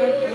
Evet.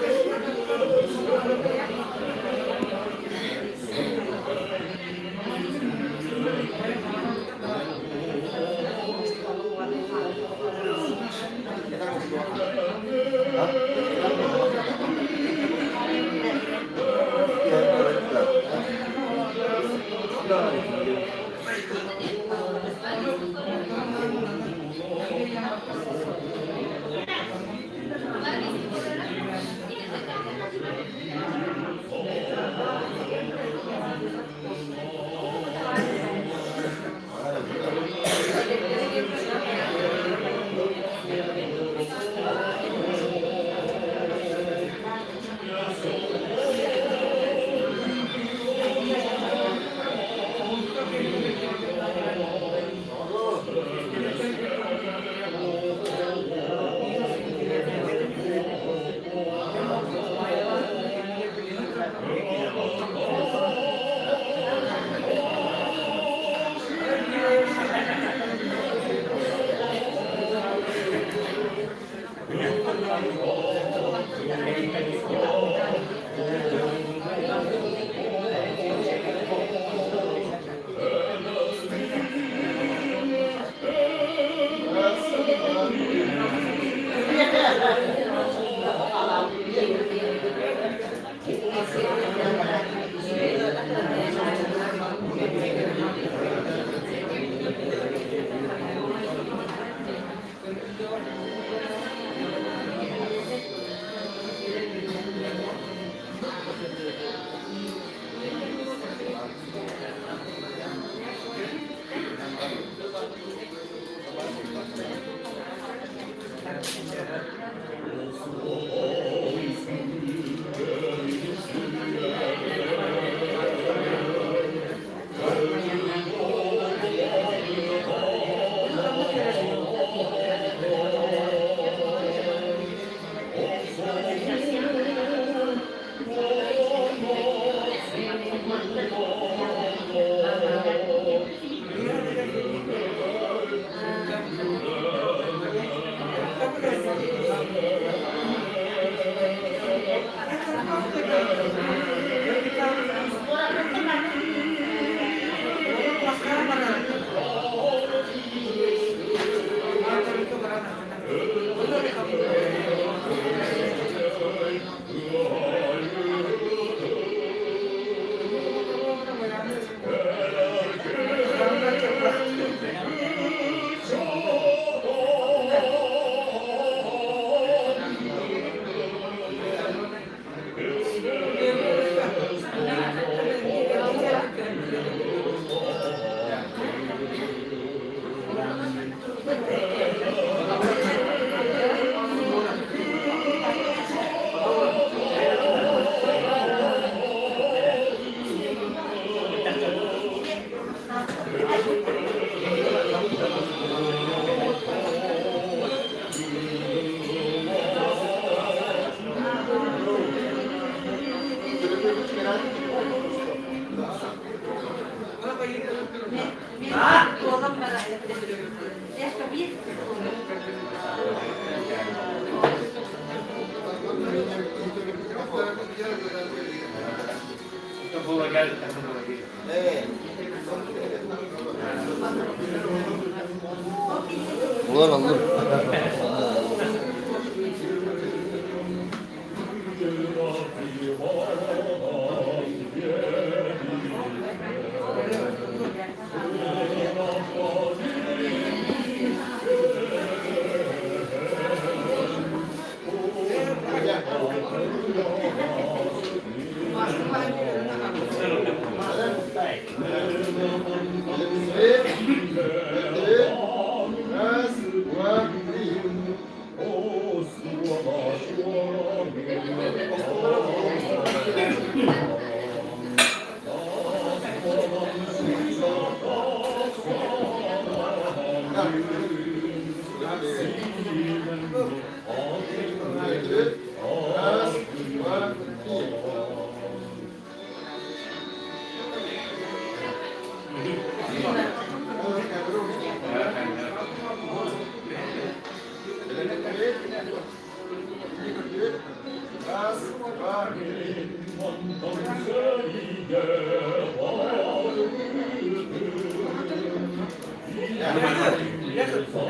Ulan aldım.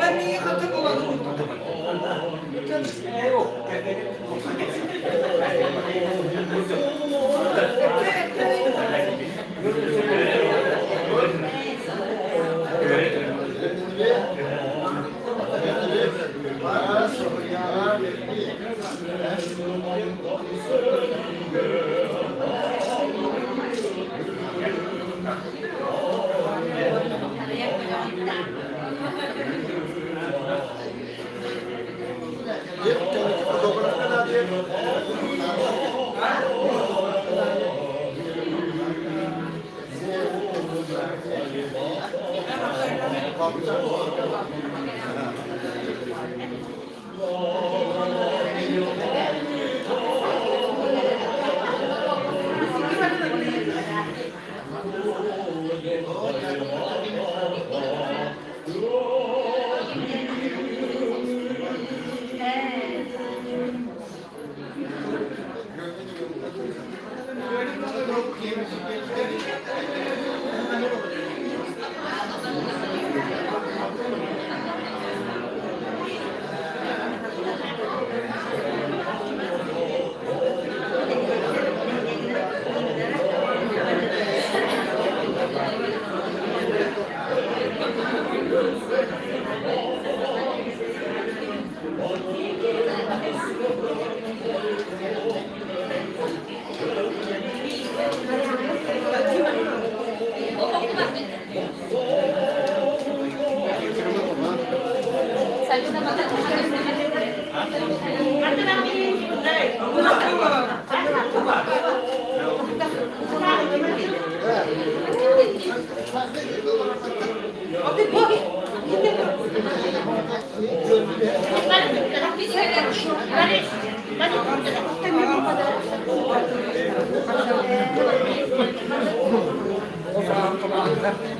Ben niye hatır olalım?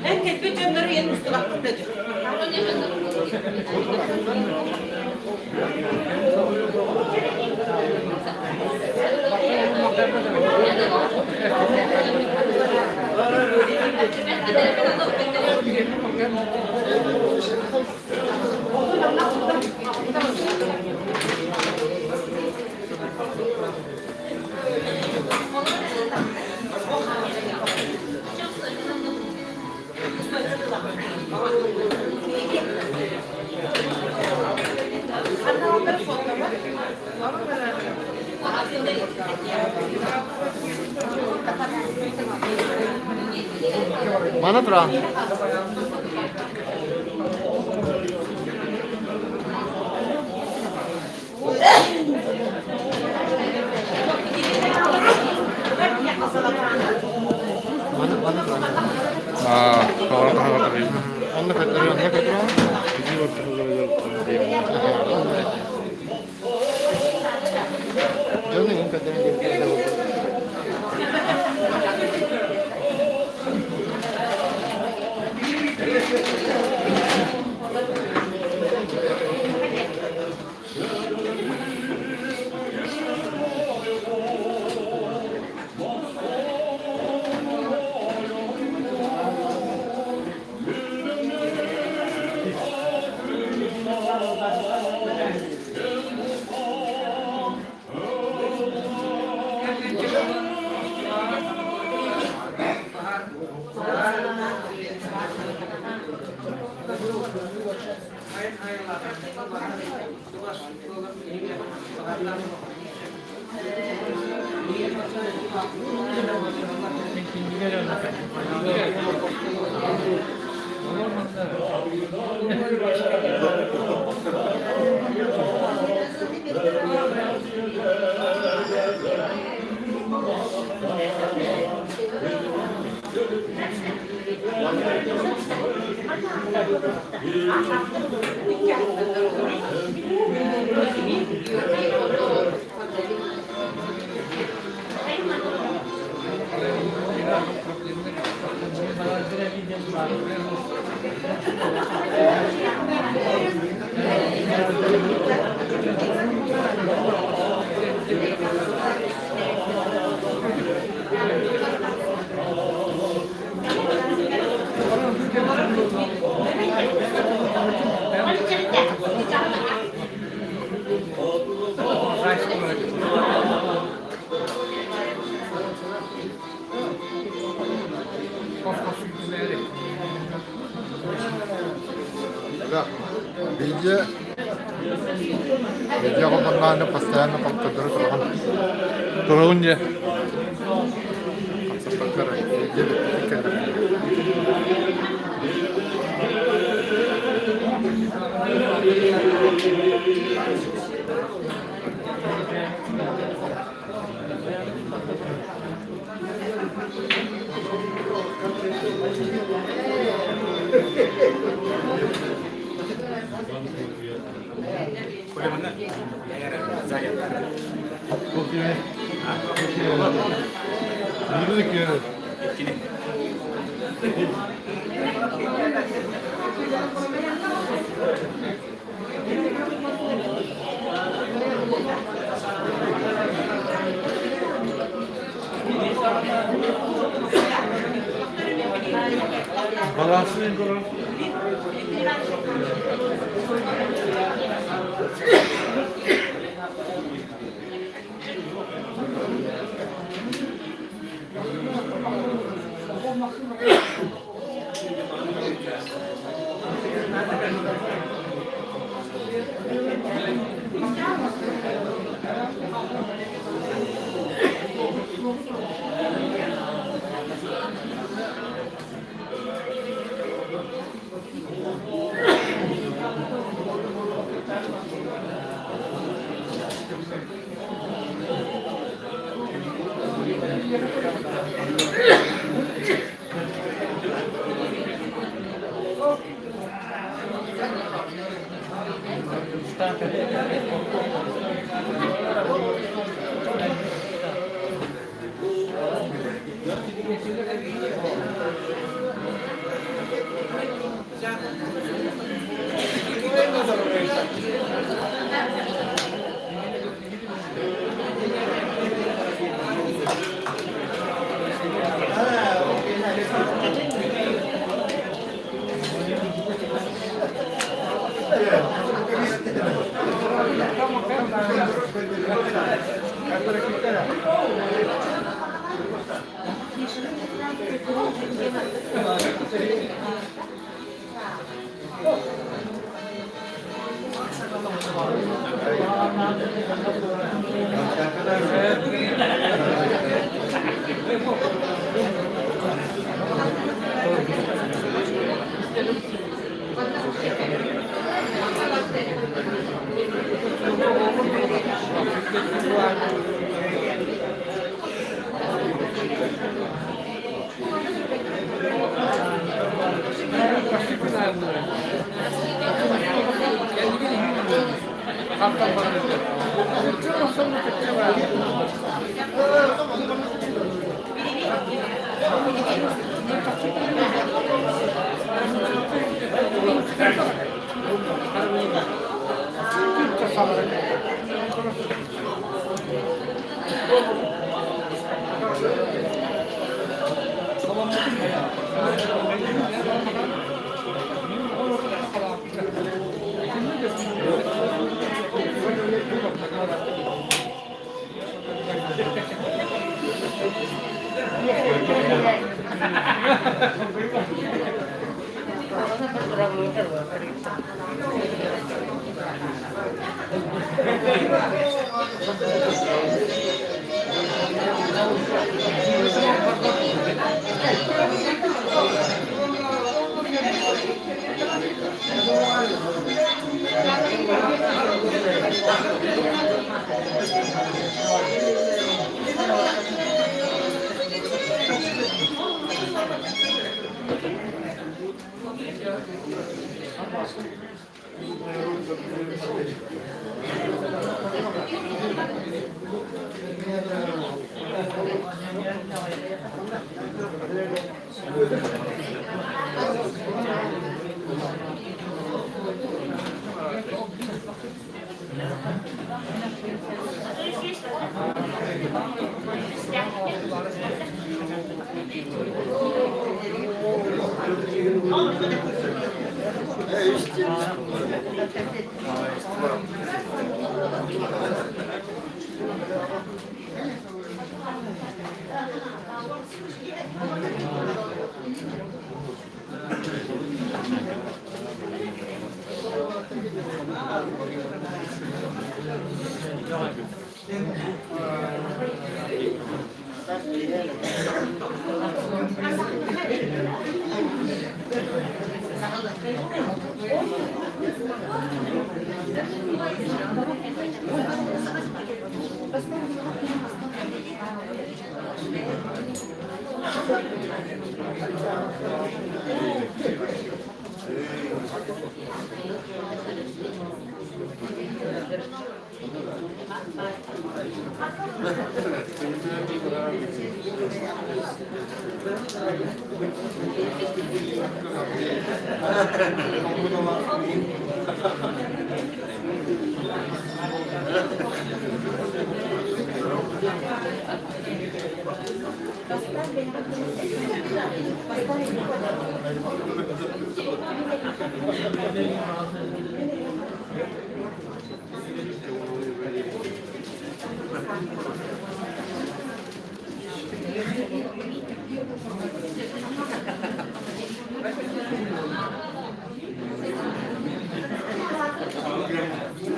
Herkes bir cümleleri yeni müstahaklık dedi. Mana tura? Mana tura? Kalau kata ini, Anda ketura? Jangan yang ketura. Да. Видео. Видео команданы постоянно поддерживают. Durağınca. Balansın kolay.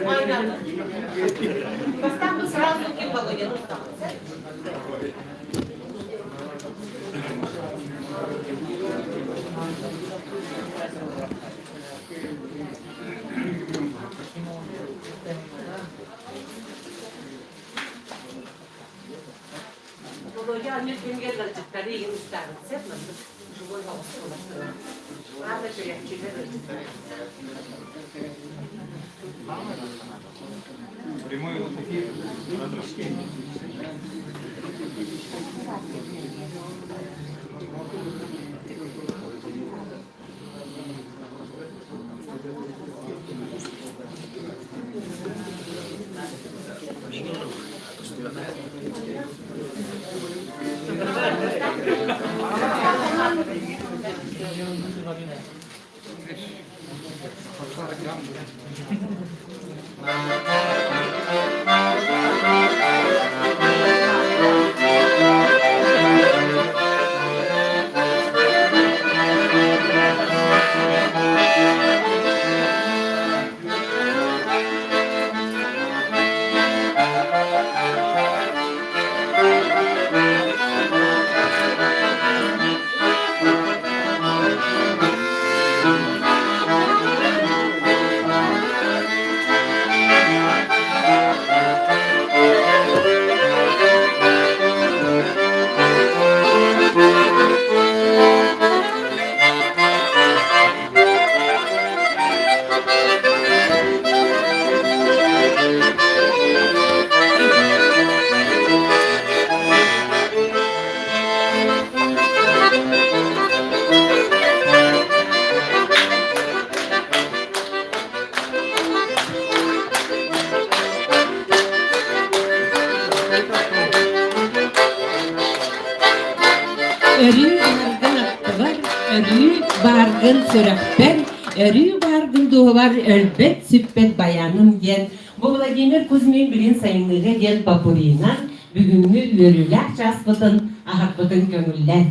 Aynen. Поставь сразу таким Володя. Володя, они премьер рассчитали и устали. Цепно, живой голос. Ладно, переходи. Прямой эфир. Örü bargın attı var, örü bargın sürahben, örü bargın doğu var, ölbet süppet bayanım gen. Bu Vladimir Kuzmin bilin sayınlığı gen papurinan, bugünlü örüler çaspıtın, ahakpıtın kömüller.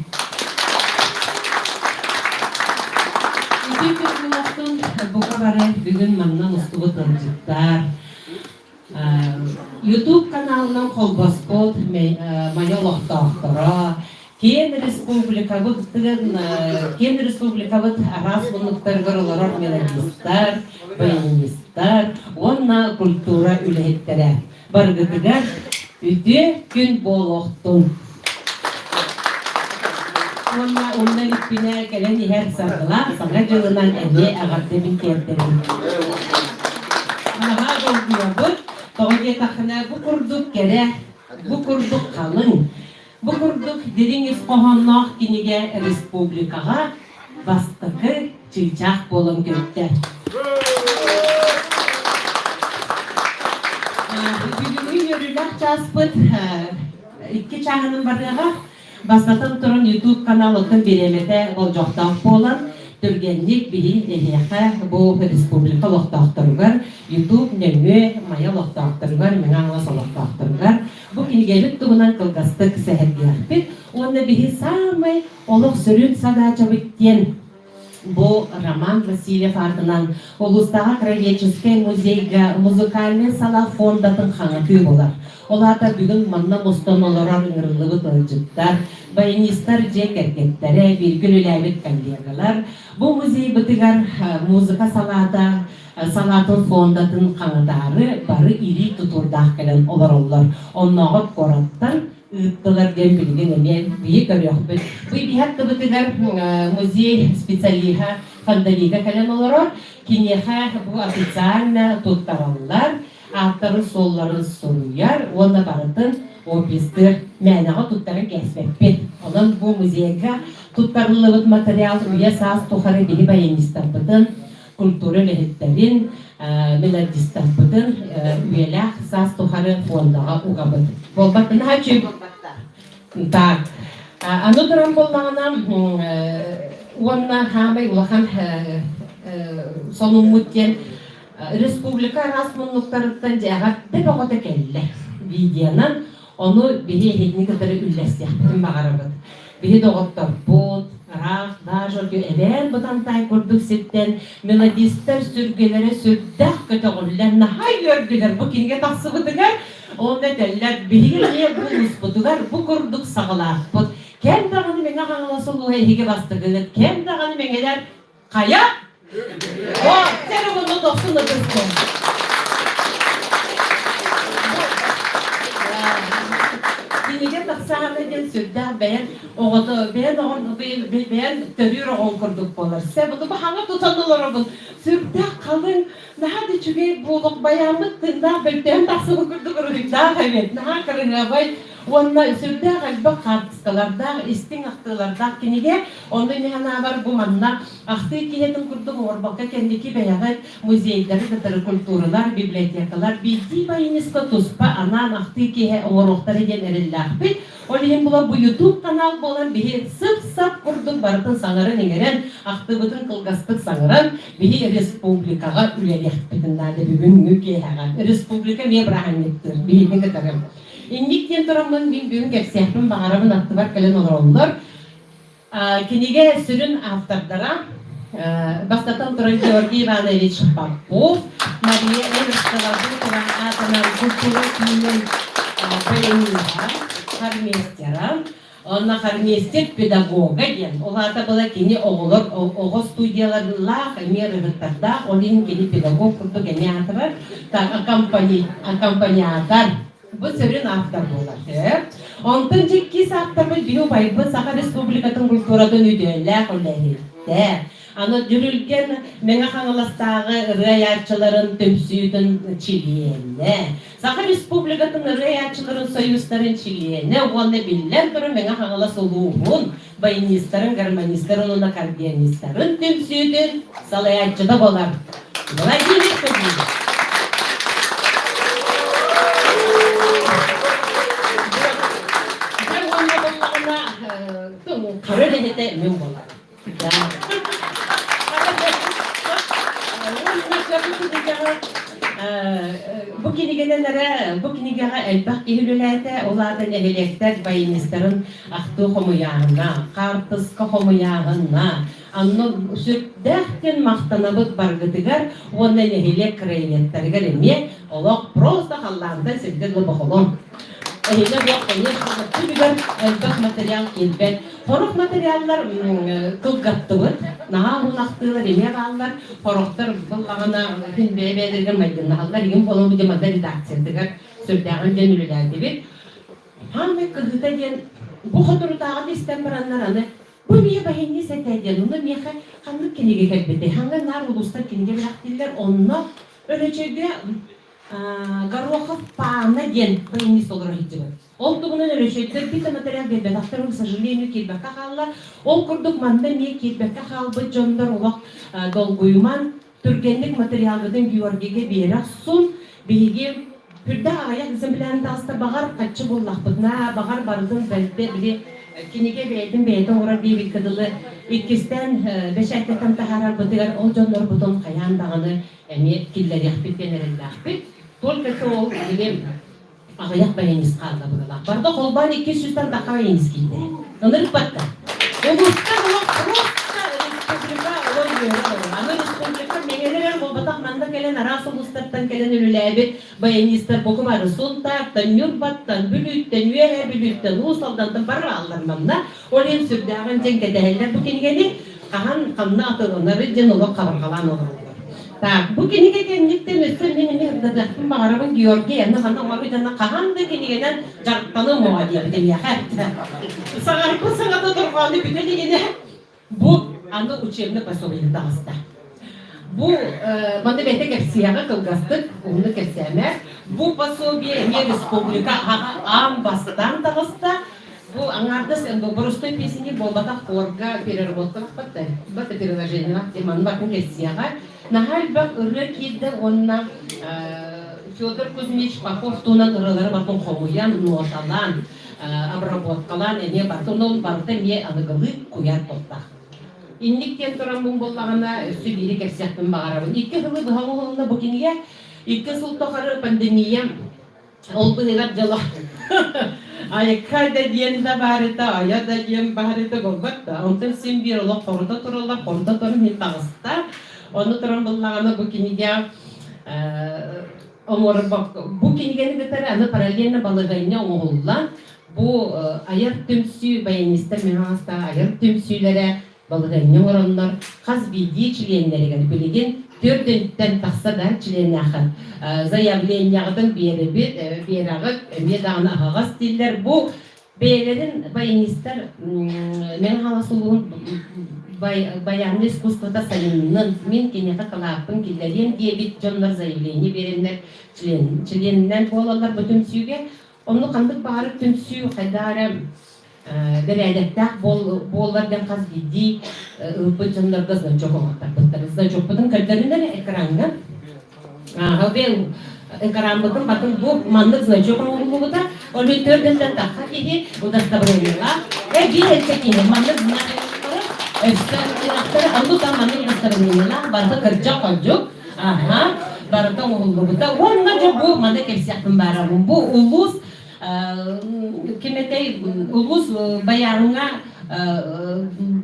İki kömüllüktün bu kabarı bugün manna mustuğu tanıcıklar. YouTube kanalının kolbaspot, mayolok doktora, Кен республикабыт расмунуктар горолорор мелодисттар, баянисттар, онна культура үлехеттері. Баргытыгар үте күн болохтун. Онна үппіне кәлен ихер сарғыла, саңа жылынан әне ағарды бін кердерін. Анаға жолдуябыт, тоғыге тақына бұ құрдық кәрі, бұ құрдық қалың. Bu kurduk dediğiniz kohonnoq kinige respublikaga bastıkı çılçaq bolun gökte. Bugün yürüyler çaspıt, iki çağının barıga basatın turun YouTube kanalının biremete olacaktan bolan Türgenlik biri eheğe bu respublika loqtaqtırgar, YouTube nömü maya loqtaqtırgar, mena anlas loqtaqtırgar. кинигелик тугунан кылгастык сәһәргәхпит. Онда биһи самый олох сөрүн садачабыттен бу Роман Васильев артынан Улустағы краеведческий музейга музыкальный сала фондатын хаңаты болар. Олата бүгін манна мостонолорар ыңырлығы тылжыттар, баянистар жек эркеттері, биргүл үләбет коллегалар. Бу музей бытыгар музыка салатын фондатын хаңатары бары ири тутурдақ кәлін олар. Оннағыт кораттан ыттылар дем билген эме бии көрөкпүт. Бу биһатты бытыгар музей специалиха фандалига кэлен олорор. Кинеха бу официально туттараллар, аттары солларын соруяр, онда барытын офистер мәнага туттарын кәспеппет. Онан бу музейга туттарылыбыт материал уя саас тухары биһи баянистарбытын, культура лехеттерин, мелодистарбытын, уялах саас тухары фондага угабыт. Болбаттын хачы. Так. Аны дурам болмағанам, онна хамай улахан сонуммуттен республика расмунлуктарыттан жаға деп оғыда келі. Видеонан оны бейе хетникатары үлләстяқтын бағарабыд. Бейе доғыттар бұд, рақ, дажыр, әбән бұдан тай көрдік сеттен мелодистер сүргелері сүрдәқ көтіғылілер, нахай өргілер, бұл кенге тақсы бұдығар, онда тәлілер бейе не бұлыс бұдығар, бұл көрдік сағылар бұд. Кәм дағаны меңе қаңыласы ұлы әйге бастығылыр, кәм дағаны меңелер қая? О, сәрі бұны тоқсыны бұзды. Кинеге тақсағаны ден сүрді бәйін оғыды, бәйін төрір оғын күрдік болар. Сә бұны бұхаңы тұтанылары бұл. Сүрді қалың, нағады чүге болық баямы тыңда білден тақсығы күрдік ұрдық дағы әвет. Наға кіріңі бай, онна сүрді қалбы қартысқаларда, істің ақтыларда кинеге, онда механа бар бұманна ақты кенетін күрдік орбаққа кәндекі бәяғы музейдері дәтірі культуралар, библиотекалар, бейді байынысқа тұспа анан ақты кеге оңырықтары ден әрілләқпет. Олейін бұла бұл YouTube канал болан бейі сып-сап күрдік бардың саңырын еңерен, ақты бұдың қылғастық саңырын бейі республикаға үлелеқпетіндады бүгін мүкеяға. Республика ме біраған еттір, бейінің кітарым. Индиктен тұрамын мен бүгін кәпсияқпын бағарабын атты бар кәлен олар. Кенеге сүрін автордара бастатан тұран Георгий Иванович Попов, Мария Эверстова атынан культура күйінің бәлеміға, харместера, онна харместер педагога ден. Олата была кені оғылыр, оғы студияларылақ, әмері ғыттарда, олин кені педагог күрді кені атырар, аккомпаниатар. Бұл сөрін автор болар. Онтын жеккес авторбы біу байбы Саха Республикатын культурадан өйдейлі қолләйді. Аны жүрілген меңа қаңыластағы райатчыларын төмсүйдің чилиені. Саха Республикатын райатчыларын союздарын чилиені. Оны білден тұры меңа қаңылас олуғын, баянистарын, гармонистарын, оны кардианистарын төмсүйдің салаятчыда болар. Бұлай демек көбейді. Karı denete emin olar. Bu kinige'ga elbaq ihülülerde olardan ehelekler bayinistlerin ahtı homuyağına, kartıska homuyağına, anno sürdähken maqtanabıt bargıtıgar, ondan ehelek krayetlerger eme, olaq prosta hallarda sevdir gıbıqolun. Ehine yok, конечно, elbaq material kelbet. Horuk materiallar kılgattığıt, naha hunaqtığılar eme bağlar, horuktar bulağına filmeye bedirgen maydın nahallar, egin bolun bu demada redaksiyadigar, sürdağın denülülerdi bir. Hangi kızıta den, bu xoduru dağın istem baranlar anı, bu meye bahini setayden, onu meye kanlık kenege kelbeti, hangi nar ulustar kenege bıraktırlar, onu ölçede Горохов пана ден баянист олар hittiler. Ол тугунан ölçetler bir material gelbet. Aktarım, к сожалению, kelbekka қаллар. Ол күрдік манда не kelbekka қалбы жондар олақ долгуйман түргенlik материалбыдың Георгийге берек сун бейге пүрді ағаяқ зімбіләні тағыстар бағар қатшы боллақпыдына бағар барылдың бәлді біле Кинеге бейдің бейдің орар бейбіл кыдылы ikkisten beş aytatan taharar bıdıgar ol jonlar budon kayandağını killer yakbit venerilakbit. Только que ол дегем Ağayak bayanız kaldı burada. Barda kolban 200'den daha bayanız geldi. Onları battı. Ulus'ta respublika oluyor. Ama respublika mengeler kolbatak manda gelen aras uluslardan gelen ülülebi bayanızlar bokumarı sultan, yurbattan, bülütten, üyeher bülütten, ulusaldan barra alırmamda. Olayım sürdüğün cenk edeller bu kenigeni kahan kanına atır onları cenolo kabargalan olur. Tak, bu kenige kendikten üstün benim yerdadaktım bağırımın Georgia'nın hanım olaydan kahan da kenigeden carttanı muadiye dedim ya. Sana da durganı bütünlüğüne bu anda uçevini pasolayı dağısta. Bu bana bete kepsiyaga kılgastık, onu kepsiyeme. Bu pasobiye emiye respublika ağam bastan dağısta. Bu angarda sen do простой песни болбата хорга переработка батта. Батта переложение теман bakın kepsiyaga. Nahal bak ırı kide onna Fyodor Kuzmич Попов tunan ırıları bakın komuyan, notalan, обработкалан, эме бартонол барта ме аныгылы куяр тоттак. Инниктен туран бун боллагана Сибири кепсияктын багарабын. 2 жылы быхаңылына букинге 2 жыл тохары пандемия ол быгат жала. Ayakka da diyen de barita, aya da diyen barita golbatta. Ondan sen bir ola korda turun hitağısta. Onu turan bullağına bu kinige omor bak bu kinigeni de tara ana paralelne balığayına oğullan. Bu ayar tümsü bayanistler menasta ayar tümsülere balığayına oranlar. Kaz bildiği çileyenleri gani bilgin. Dördünden taksa da çileyenler akın. Zaявлениyadan bir ağıt, bir dağına ağız diller. Bu beylerin bayanistler men halasuluğun bayanlı iskuskoda sayınının min keneka kalapın killerin diye bir canlar zaявление verenler çileninden bolalar bu tümsüge. Onu kandık bağırıp tümsü kadar derelekte bollardan kaz bildiği bu canlar gazdan çok olmakta. Gazdan çok budun kalplerinden ekranga. Ve ekranlıkın bakın bu mandık значок olduğu da o lütörden daha iyi bu da tabrıyla. Bir erkekine mandık значокları efsane andu tamanı tabrıyla barda kerja kaljuk. Aha barda olduğu da onda çok bu mandık kepsiyatın barabın bu ulus kimetey ulus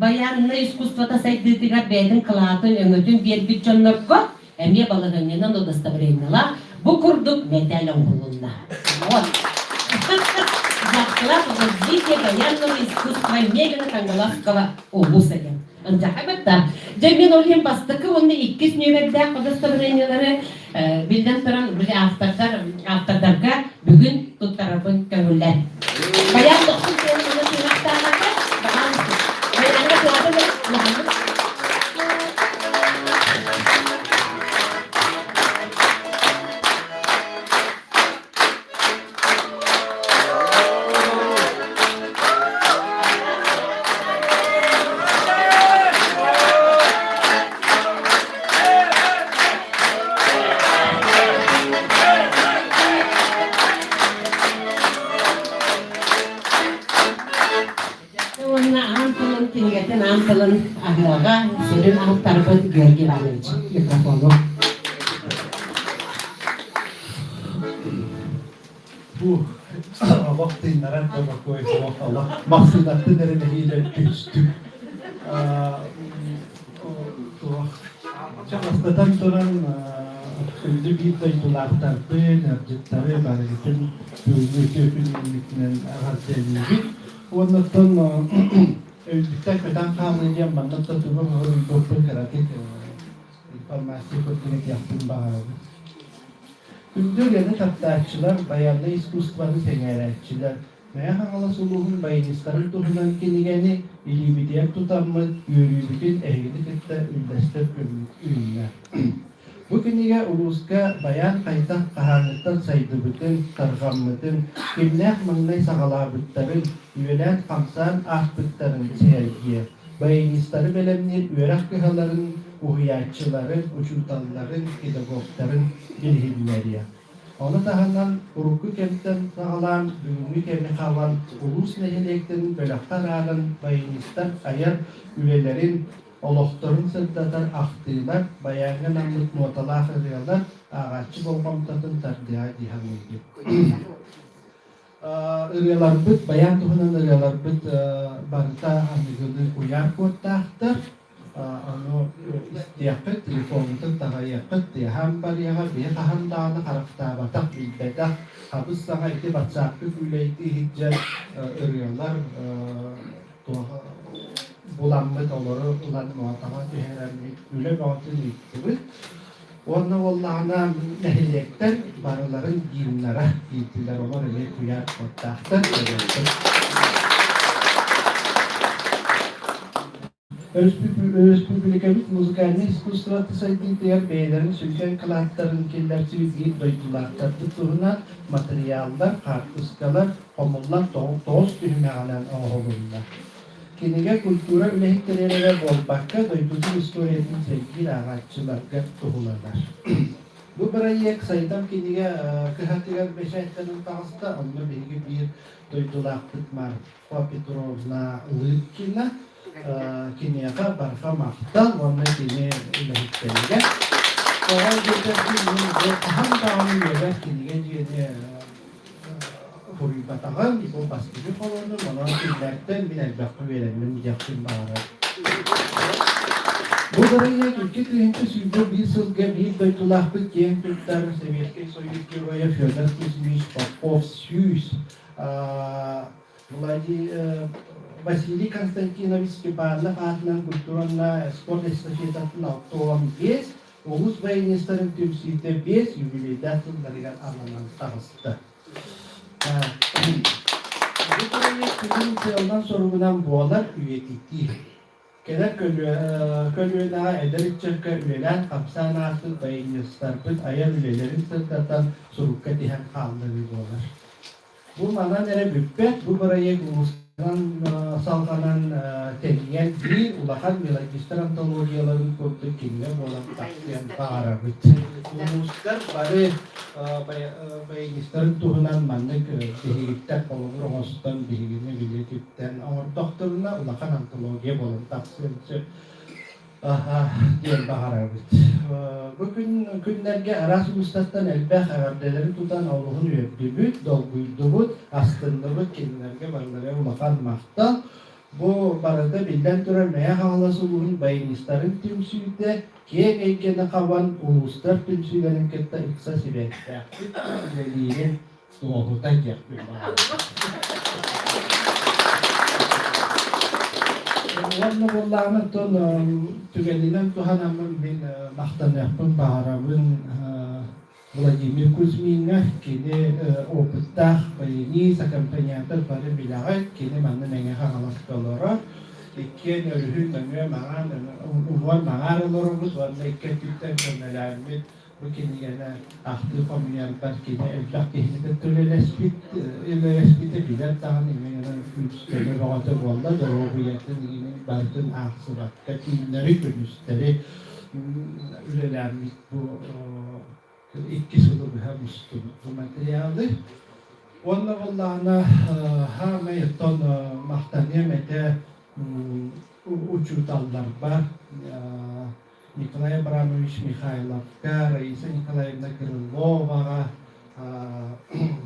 bayanına искусствата сайдытыга бедин кылатын öngötün bir bütçönlök var. Эмне балыгыннан удостоверениялар. Бу курдук металл оңгулунда. Вот. Заклад развитие военного искусства Мегана Кангаласского улуса. Антахабатта. Жемин олим бастыкы оны 2 нөмерде удостоверениялары билден туран бир автордарга бүгүн туттарабын көңүллөр. Баян токтун көңүлүн сыймактаганда баянга туатып Antalın aglaga sürün alt tarafı Georgi Ivanovic mikrofonu. Bu vaktinlere tabi koydu Allah mahsulatı dereceyle düştü. Çakastıdan sonra öldü bir dayılar tarafı, nercitleri, bariyetin, büyülü köpünlükten ağırseliydi. Ondan öldükten kadar kalmayacağım bana da durma horun doktor karatik informasi konuyu yaptım bağlı. Ünlü taptaçılar bayanlı iskustvarı tengeretçiler. Maya hangalasuluğun bayanistları tuhunan kinigeni ilibidiyem tutanmaz yürüyüdükün ehlilikte üldestek ünlüler. Bu kinige uluska bayan kaytak kahanlıktan saydıbıtın, targamlıtın, kimler manlay sağalabıtların, üyelet kamsan ahbıtların seyirgiye. Bayanistları belemler, üyerak kıhaların, uhiyatçıların, uçultalıların, pedagogların bilhimleriye. Onu tahandan urukku kemten sağalan, büyümlü kemli kalan, ulus nehelekten, bölaktar ağın, bayanistlar ayar üyelerin, Oloqtorun sırdatar aktılar, bayanın anlık notalar kırıyorlar, ağaççı bolmamtatın tardiha dihamıydı. ırıyalarбыт, bayan tuhunan ırıyalarбыт barıta anıgılı uyar kottahtır. Onu istiyakıt, telefonutun tağa yakıt diye hem bariyağa bir kaham dağını karakta batak bilbede habız sana iti batsaklı güleyti hicret ırıyalar bulanmıt olur, ulan muhatama tüheremlik güle muhatın iktibit. Onu Allah'ına nehiyekten barıların giyimlere giytiler olur ile kuyar kottahtır. Özpübülükemiz müzikalini iskustrattı saydığı diğer beylerin sülken kılaatların killersi yüzgeyip doydularlar. Tutuğuna materyaller, kartlıskalar, homullar, toz tühüme alan oğulunlar. Kinige kultura ülehiklerine ve bolbakka doyducu istoretin sevgili ağaççılarga tuhularlar. Bu birayek sayıdan kinige kıhatigar beşayetlerin tağızda onunla bilgi bir doydulaktık Marfa Petrovna Lıkkina kiniyaka barfa mahtal onu kini ülehiklerine. Sonra geçerken ham dağını yeler kinige diye Huribatahan ibu pasti kolonu mana tindakan bin albaqi verenmin yakın bağır. Bu daraya Türkiye tüyünçü sürdü bir sılgı bir doytulahbı gen Türkler Sovyetke Sovyetke Roya Fyodor Kuzmich Popov Süs Vasily Konstantinovich Stepanov adına kulturunla spor estafetatın autoğum 5 Oğuz Bayınistların tümsüyde 5 jubiledatın darigan anlanan tağıstı. Bu konuya ondan sorumludan boğalar üyetikti. Kenar kölüğüne ederek çırka üyeler kapsanatı bayınızlarpın ayar üyelerin sırtatan surukka dihen kaldırı boğalar. Bu mana nere büppet, bu buraya Ulus'tan salganan tekiyen bir ulakan milagistr antologiyaların kurdu kimle boğalan taksiyen bağırabıt. Uluslar bari bayınızların tuhunan mandık dihigitten kolumur hoştan dihigini biletipten ama doktoruna ulakan antologiya boğalan taksiyen diyen bağırabıt. Bugün günlerge Erasmus'tan elbette haberleri tutan Allah'ın üyebdübüt, dolguydubut, aslındabut kimlerge barılara ulakan mahtal. Bu barada bilden türelmeye halası bulun bayınistların tümsüyde kiye beykene kavan uluslar tümsüylerin ketta iksa sibette. Üyeliğinin doğrudan yapıyor. Wannan Allah'ın ton tügelinen tuhanamın bin mahtan yapın bağırabın Vladimir Kuzmin'e kini opıttah bayini sakampanyatır para bilağay kini manı nenge hağalas kalora ikken ölühün nenge mağan uvan mağar olurumuz vanda ikke tütten könmelermit bu kini gene ahtı komünyallar kini evlak kini tülelespite bilen tağın ime üstleri roğatı valla doğruyetin yine bartın ahsıratta kimleri könüstleri ülelermit bu iki sulu bir müslüm bu materyaldir. Onunla Allah'ına hamayton mahtaniyemete uçurtallar var. Nikolay Abramovich Mikhailovka, Raisa Nikolayevna Krylova,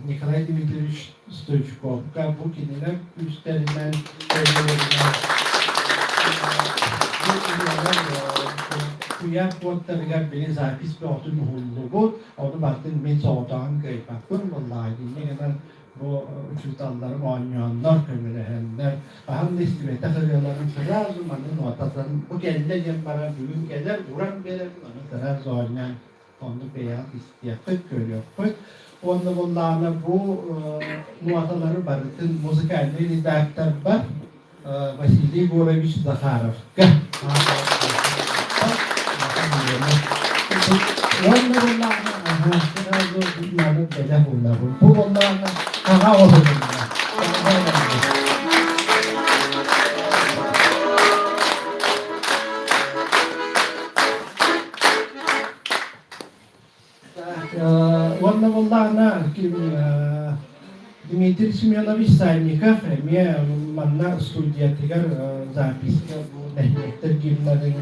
Nikolay Dimitrievich Stoichkovka bu kiniler üstlerinden Kuyar kuatlarıgar beni zapis bir otun hullu bu. Onu baktın ben soğutan kayıp baktın. Vallahi ne kadar bu uçurtallarım oynayanlar kömülehenler. Aham neslimete kırıyorların sıra zamanın ortadan bu kendine gel para büyük gelir vuran belir. Onu sıra oynayan onu beyaz istiyakıt görüyor. Onda bunlarla bu muataları barıtın müzikalleri redaktör var. Vasily Gorovich Zakharov. Onda bunlarla sıra bunların bela bunlar. Bu bunlarla kaha olur bunlar. Onda bunlarla Dmitry Semyonovich Salnikov мне манна студиятыгар записка bu nehmetler girmeden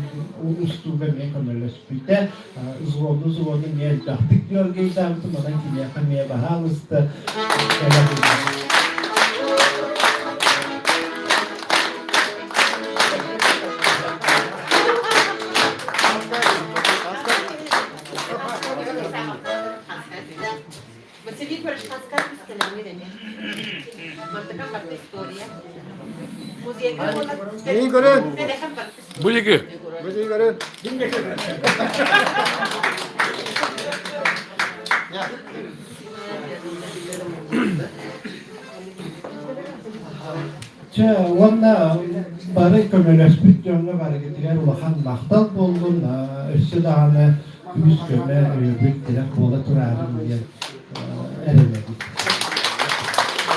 ustuga me kömürleşpite zvodu me dahtik diyor geydartı madan ki yakın me bahalısты Mantıkan farklı historia. Muzeyga olan... İyi görün. Ne dekan farklı? Bu iki. Bu iyi görün. Onda barı kömeleşmek yönlü hareketler ulakan maktal boldun, üstü dağını yüz köme öbür direk bola turarım diye eremedik.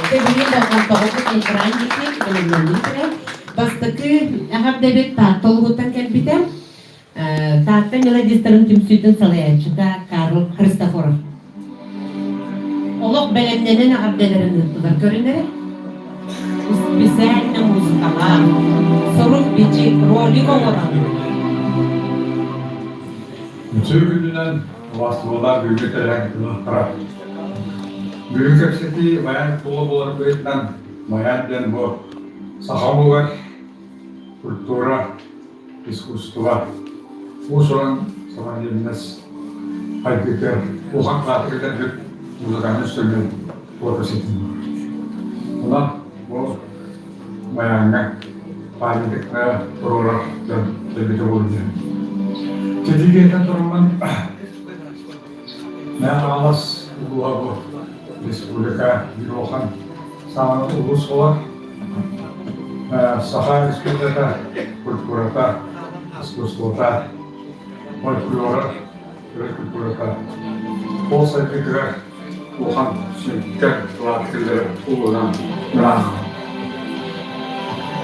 Sevgili bakan ekran gibi belirlenir. Bastıkı ahab debek tatlı hutan kelbitem. Tatlı melodistlerin tümsüydün salayacıda Karl Christoforov. Oluk belenlerin ahab tuttular görünere. Bizlerle muzikalar, soruk bici, rolü olarak. Bütün gününden vasıflar büyük elen kılahtıra. Büyük ekseti bayan kulu olarak öğretilen bayan den bu sahamu var, kultura, diskustuva. Bu soran zaman yeriniz haykırtır, ufak tatilden bir muzikanın üstünlüğü ortasıdır. Buna bu bayanına paylaştıkları sorular tebrik olacak. Ketigeten turunman ne alas bu Respublika Birohan sama ulus var. Saha Respublika Kulturata, Diskustota, Kultura, Kulturata. O sayfada Wuhan şirket vakilleri ulunan merak.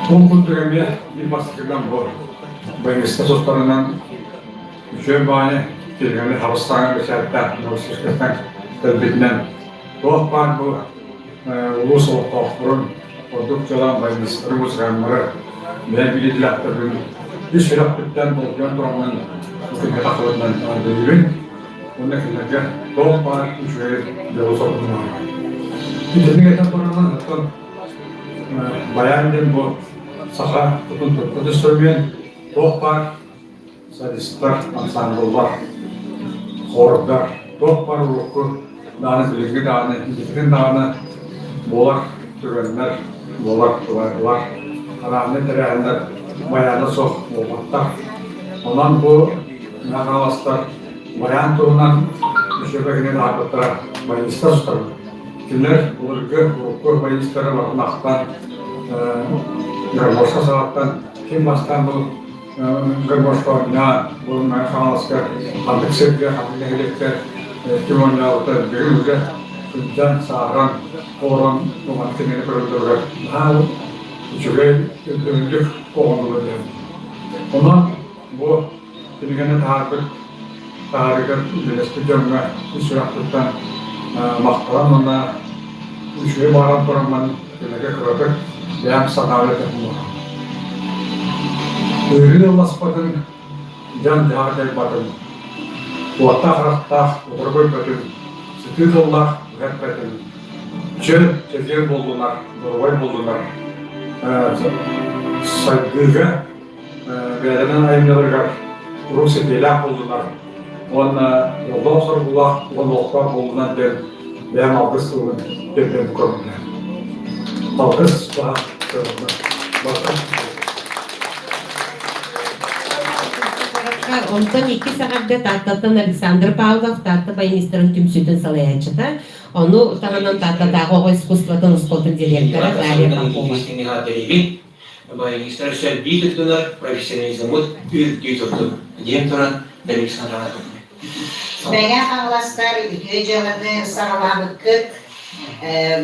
Bu kulturaya bir baskıdan bu. Ben istasyonlarından Şöyle kirgani Havastan'a geçerken, Novosibirsk'ten telbetinden doğuk var bu ulus ortaokturun oldukça bayılışları uzganları ve bildilatların üç filaklıktan dolduran durumunun hükümde takılından duyurun. Onun ekillerce doğuk var, üç ve yolu sorduğunu var. İkinci geçen durumundan tutun bayanın bu saha tutun söyleyen doğuk var. Sadistler, ansambullar, horlar, toplar ruhu, dağınız bilgi dağını, gitkin dağını, bolak türenler, bolak tuvarlar, rahmet erenler, bayanı sok, olmaklar. Ondan bu nakalaslar, bayan tuğunan, düşürmekine dağıttıra, bayınista tutarlar. Kimler, ulurgu, ruhu, bayınistara bakmaktan, boşka sağlıktan, kim bastan bu Gırboşlarına, bununla kanalska, hantık sevgi, hantık ehlekler, kimonla orta birimize, Küncan, Sağran, Oran, bu hantıkları kırıldırlar. Daha üçüge öldürüldük oğunluğu diyelim. Ondan bu bilginin tarihler, bilesli cömge, üsüraklıktan maktaran ona üçüge bağıran duranmanın bilege kırıdır, beyan sadavet yapımı. Ürün olmaz bakın, can cahil bakın. Kuatta harakta, oturgoy bakın. Sütü dollar, hep bakın. Çeker buldular, doğruy buldular. Saygıga, verilen ayımlarga, Rusya belak buldular. Ona yoldan sonra bulak, ona loklar buldular der. Ben algısı olun, derden kurumlar. Algıs daha sorumlu. Bakın. Ondan 2 saatte tatlatan Alexander Pavlov tatlı bayınistlerin tümsüydün salayacıda. Onu tanınan tatlıdağı o iskuslatan uskotun direktörü Darya Pankova. Bayınistler selbi tuttular, profesyonelizmut ürkü tuttu. Diyen turan Alexander Pavlov. Bega anlaslar ülkecelerini sağlamakıt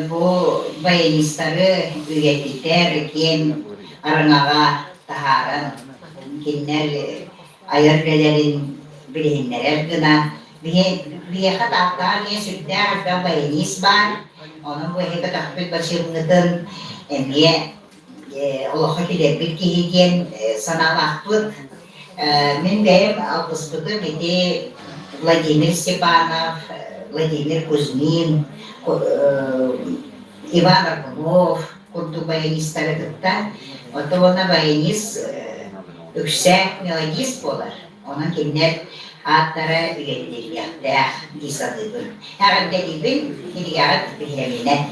bu bayınistleri üretiter kim aranağa taharan kimler ayırgelerin bilinler gına bir hatta ne sütte hatta bayinis var onun bu hep takip başımızın emniye Allah'a bir kihiyken sana vakit min benim alkısbıdı bir de Vladimir Stepanov, Vladimir Kuzmin, Ivan Argunov kurdu bayinistleri gıtta o da ona bayinis yüksek melodist bolar. Onun kimler hatlara üretilir ya disadıdır. Herhalde gibi bir yarat bir hemine.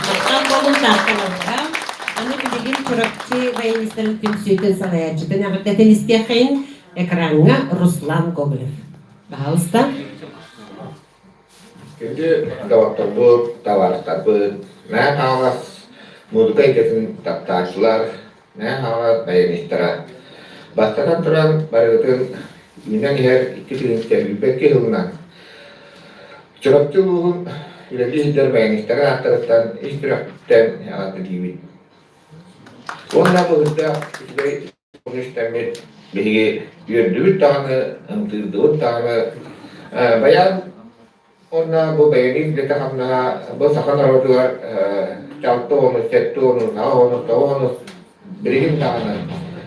Maqtan bolun taqtalarga. Аны билигин туракчы баянистарын тümsüyten салаячытын агыттатын истияхайын экранга Руслан Гоголев. Пожалуйста. Şimdi doktor bu davarlar bu ne hava mudukay kesin taptaşlar ne hava bayanistara bastaran turan barıtın inen her iki türlü belki hılından çorapçuluğun ileri hider bayanistara taraftan istirahatten yaratı gibi onunla bu hızda işte konuştamet bilgi yürüdüğü tane amtırdığı tane bayan Onna bu bayani kita hamna bu sakana rotuar calto setto no tawon berigin tangan.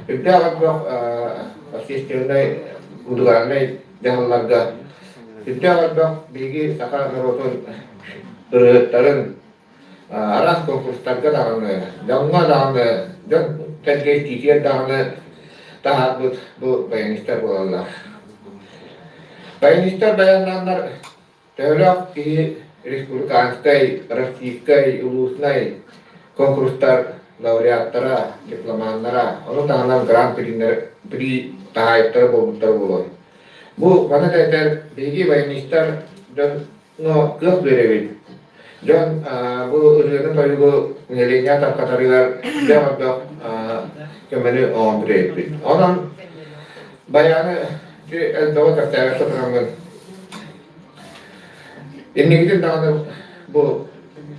Itu agak asistirnai uduranai jalan larga. Itu agak bigi sakana rotun tertaran arah konkursi targa tangan. Jangan jangan terkait titian tangan tahap bu bayanistar bola. Bayanistar bayananlar Teolog ki Respublikanskay, Rossiyskay, Ulusnay konkurslar laureattara, diplomanlara, onu tanınan Grand Prix tahayiptara bulmuşlar. Bu bana da bilgi bayanışlar no kız verebilir. John bu ürünün tabi bu neliğine tarkatarılar devam da kemeni ombre. Onun bayanı el-Dava Kasayarı Satran'ın Ini kita tahu bu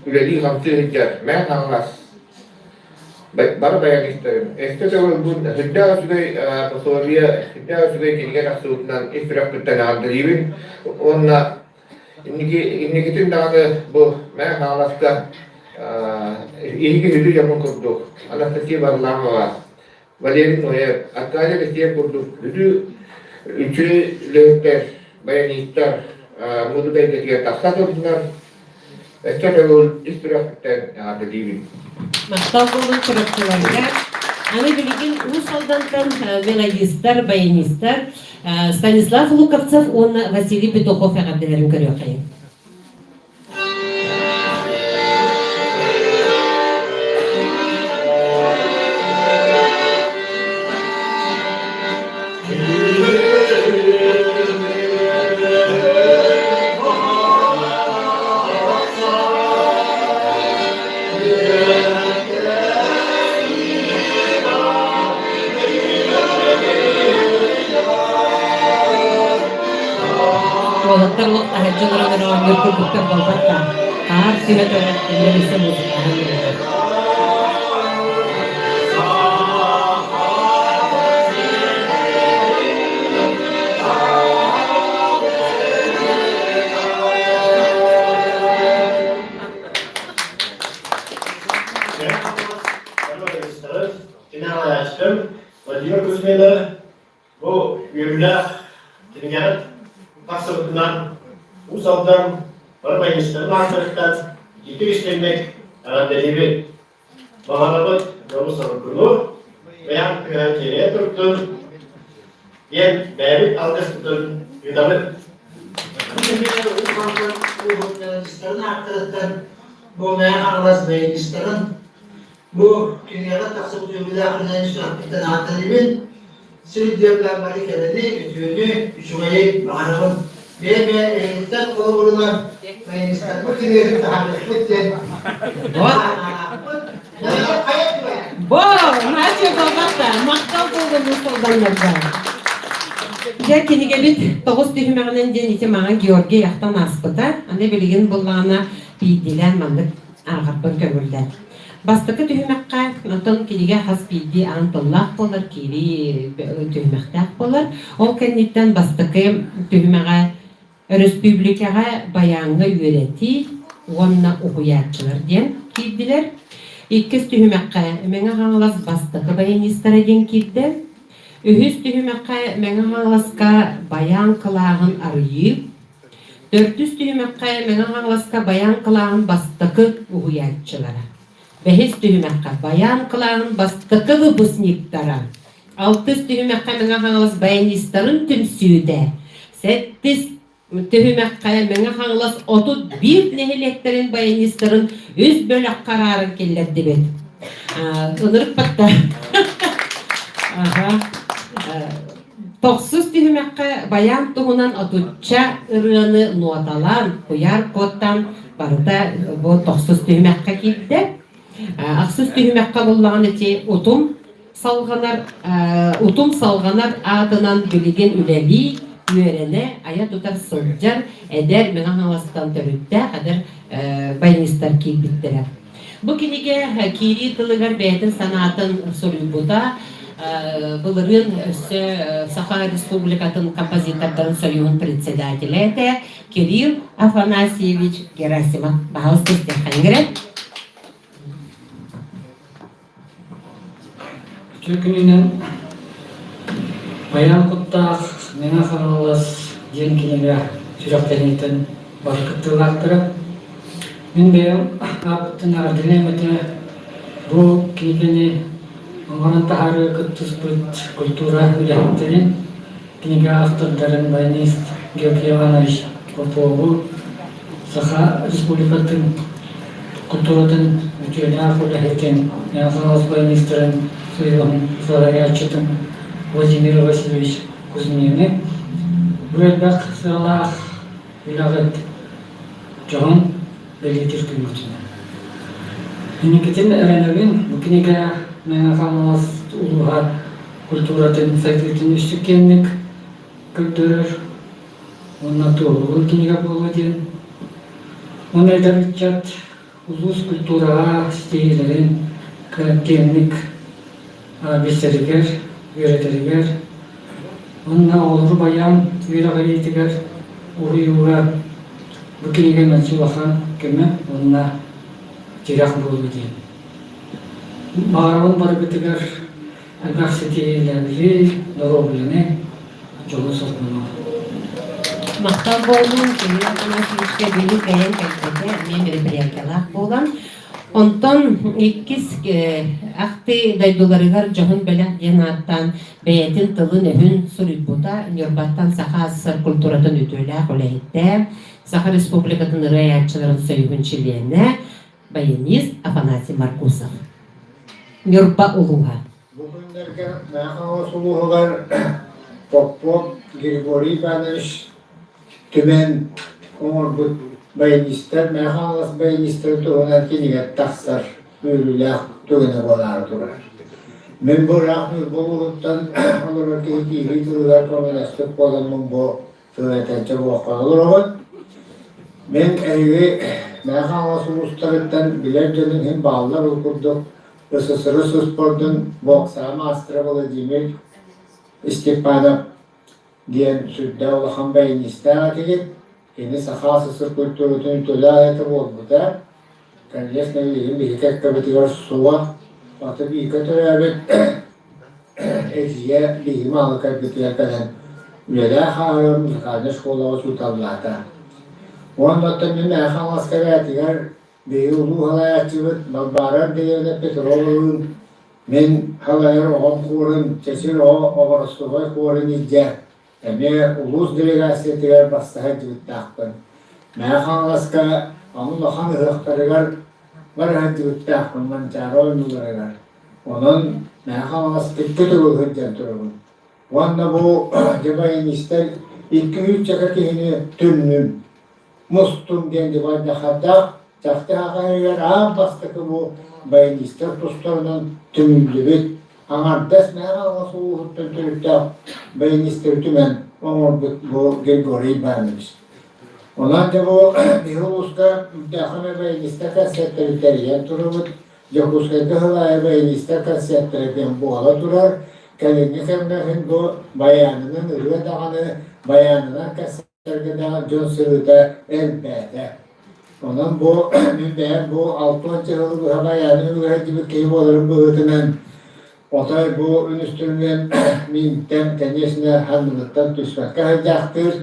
üleli hamsi hijjar, men hangas. Baru bayan isterim. Eskiden bu hidda sudah kini sultan istirahat bertanah deribin. Onna ini kita tahu bu men hangas ka ini hidup jamu kurdu. Allah setiap berlama was. Valerin noyer. Akaya setiap kurdu. Hidup üçü lehter bayan ister. Mudukay ketika taksat oldular. Estağfurullah istirahatten deribin. Maqtan bolun turакчыларга аны билигин Усалдандан велодистар, баянистар Станислав Луковцев, он Василий Петухов ягаддыларын көрүп кайын. Voluntar waktu haji orang-orang berkumpul berbaca, harus tidak ada yang bisa musik. Bu ürünler dinleyen Kasırlıklar, Usal'dan, Barbaymışların arkadaşlar, ciddi işlemek, herhalde Baharabıt, Yavuz Sarıkulu, veya Kırakiye'ye tutun, yen Mehmet Algısı'nın yudanıp. Usal'dan arkadaşlar, bu meğer ağlasmayın bu dünyada tasavvuf yoluyla akınan işlemaktan hatırlayın. Sürü diyorlar malikeleri, ütüğünü,üşümeyi, baharabın. Ve elinizden kolu bulunan elinizden bu kiriyelim tahammül ettin. Bo, nasıl babakta, maqtan bolun Usалданlarga. Kini gelip toğuz tühümağının deneti mağa Georgi yaxtan aspıda, ane bilgin bulağına biydilen mandık ağırpın kömülden. Bastıkı tühümekka, noton kilige has bildi antollaq bolar, kiri tühümektaq bolar. O kenditten bastıkı tühümeğe Respublikaga bayanğı öğreti, onna okuyatçılar diyen kirdiler. İkkiz tühümekka, mene hanglaz bastıkı bayanistara den kirdi. Ühüz tühümekka, mene hanglaska bayan kılağın arıyıp. Dörtüz tühümekka, mene hanglaska bayan kılağın bastıkı okuyatçılara. Behes tühümekka bayan kılağın bastıkı vıpusniktara. Altız tühümekka mene hanglas bayanistarın tümsüde. Settiz Töhümäkkä meňe haňlas 31 nehiletlerin bayanistların öz bölek kararın kellerdi bet. Ynyrıp batta. Aha. 90 tühümäkkä bayan tuğunan atutça ırığını notalan, koyar kottan barıda bu 90 tühümäkkä kildi. Aksız tühümäkkä bollagan eti utum salganar adınan bilgen üleli yörene aya tutar sılcar eder meňe haňlastan törütte kadar bayanistar kilbittiler. Bu kinige kiri tılıgar beytin sanatın sorubuda Былырын Саха Республикатын композитордарын союзун председателі Кирилл Афанасьевич Герасимов. Бағыз көстер қайыңгірет. Türkünün bayan kuttaq mena xanalas jen kiniga sürekleniten barkıttılaktırıp min beyan aptın ardilemete bu kinigini Onların taharı kıttıspıt kultura ürettirin kiniga aktırların bayanist Georgi Ivanoviç Popovu Saha Respublikatın kulturatın bütüne akılaheten Yaxanas bayanistlerin Soyuğun Sarayachıtın Vladimir Vasilyevich Kuzmin'e bu elbaq sıralar ilağıt çoğun belirtir kıymetine. Üniketin öğrenevin bu kiniga Menaxanas uluğa kulturatın sakritin üstükenlik kültürür onna tuğulu kiniga bulmadın. Ona edarıcat ulus kulturağa steylerin karakterlik beseriger, öğreteriger. Onna olur bayan viragayetiger uruyuğa bu kiniga mensubaha keme onna tirak bulmadın. Bağırın barıgıtıgar agaksetilerli doroblene çoğu sokmunu. Maqtal bolun Kirill Afanasyevичке beni gayan kalkede men meriperiyakalak bolan. Ondan ikkis akti daydularıgar johun belak yanattan beyetin tılı nehün suribuda nörbattan saha sır kulturatın ütüylak oleyde Saha Respublikatın rayatçıların soyuğun çiliyene bayanist Afanasy Markusov. Nörba uluğa. Bugünlerge Mehanos uluğular Popov Grigori Ivanoviç tümen onurbut bayanistler Mehanos bayanistler tuğunan kiniget taksar müylülak tuğuna bolar durar. Men bu rahmül buluğuttan olur ki hikili tığılar kombinastık bolanın bu tığınetençe boğakan olur. Men evi Mehanos uluslarından bilercenin hem bağlar okurduk. СССР спортын бокса мастера Владимир Степанов диен сүрдә улахан баянистага тегеп, ени Саха СССР культуратын төлә аяты болбута. Конечно, бихикәк кабетигар суа, аты бихикә төләбет, экзия бихим алы кабетигар кәлән. Үләдә хағырым, музыкальный школаға суталлата. Онда тәмін әхан ласкабәтигар Beyi ulu halayatçıvıt, balbarar deyevde petrolun, men halayar oğam kurun, çeşir oğarıslığa kurun izce. Eme ulus delegasiyetiler bastahacıvıt dağpın. Meyhan laska, onun lahan ıhtarıgar var hacıvıt dağpın, mançara oynularıgar. Onun meyhan laska kötü hıccan turun. Vanda bu cebayin ister, 2-3 çaka kehini tümnüm, mustum dendi vada hatta, Çaktı ağaylar ağam bastıkı bu bayanistler dostlarının tümüldübüt. Ağardas meğer soğuğuttan türüpte bayanistler tümen bu Grigori Ivanoviç. Ondan da bu Bihuluska müdahame bayanistler kasetleri teriyen turubut. Yakuskayda hılaya bayanistler kasetleri boğala turar. Kalini kemlehin bu bayanının ırı dağını bayanına kasetlerine daha John Sırı'da elbette. Ondan bu müddet bu 6. yılı bu habayani üretimi keyif olarak bu ötenen otay bu üstünden minten tenesine hamlıktan düşmekte hayaktır.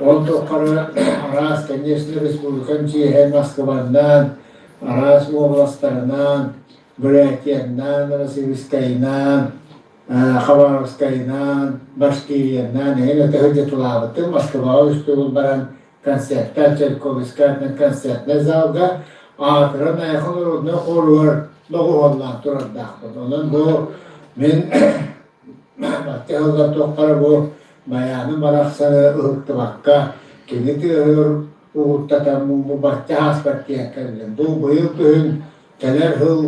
On tokarı Aras tenesine Respublikan Çiğhen Moskva'ndan, Aras oblastlarından, Bırakyan'dan, Rasiviskay'dan, Khabarovskay'dan, Başkiriye'den, yine tehcet tulağıttı. Moskova üstü baran konsertler, Çelkovskay'dan konsertler zalga. Ağıtıran ayakın uruduna olur. Doğu Allah durardaqtı. Onun bu, men Battı hızla toqara bu bayanı baraksanı ıhıktı bakka. Keneti ıhır uğuttatan bu battı haspartiye kırdım. Bu buyuk gün teler hıl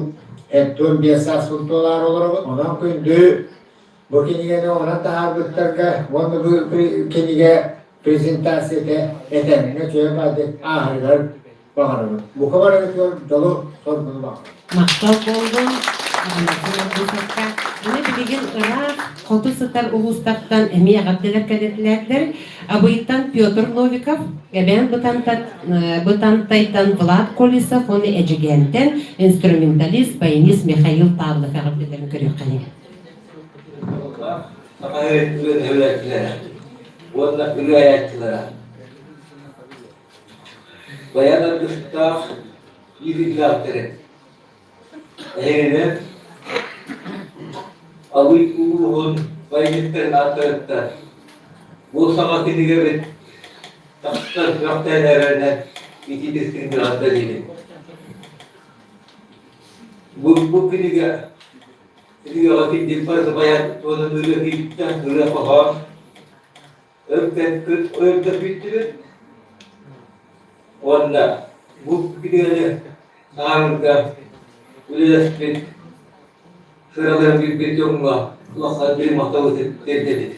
ettiğim bir $500 olur. Ondan kündü bu kenige ona taharbütlerge onu bu kenige prezentasiyete etenine çöğe badet ahırlar bağırır. Bu kadar ediyor dolu sorunu bak. Мактап болдум. Bunu bilgin Irak Kotu Sıtar Uğustaq'tan emiye gabdeler kadetlerdir. Abıyıttan Pyotr Novikov, ben Butantay'tan Vlad Kolisov, onu Ecigent'ten instrumentalist, bayanist Mikhail Pavlov gabdelerini görüyor kanı. Hayretliler, evlatçılara, onlar ürayatçılara. Bayanlar dışında yürüdüler. Eğrine Avit Uğur'un bayılıkların atlarında bu samatini görün taşlar noktalarına iki diskin bir anda değil. Bu kiliga vakit dilparı bayan onun öyle hipten öyle falan öpten bitirir. Onda bu kiliga sağlıkta Üniversite sıraların bir yoluna kulaklar bir mahtalı dedi.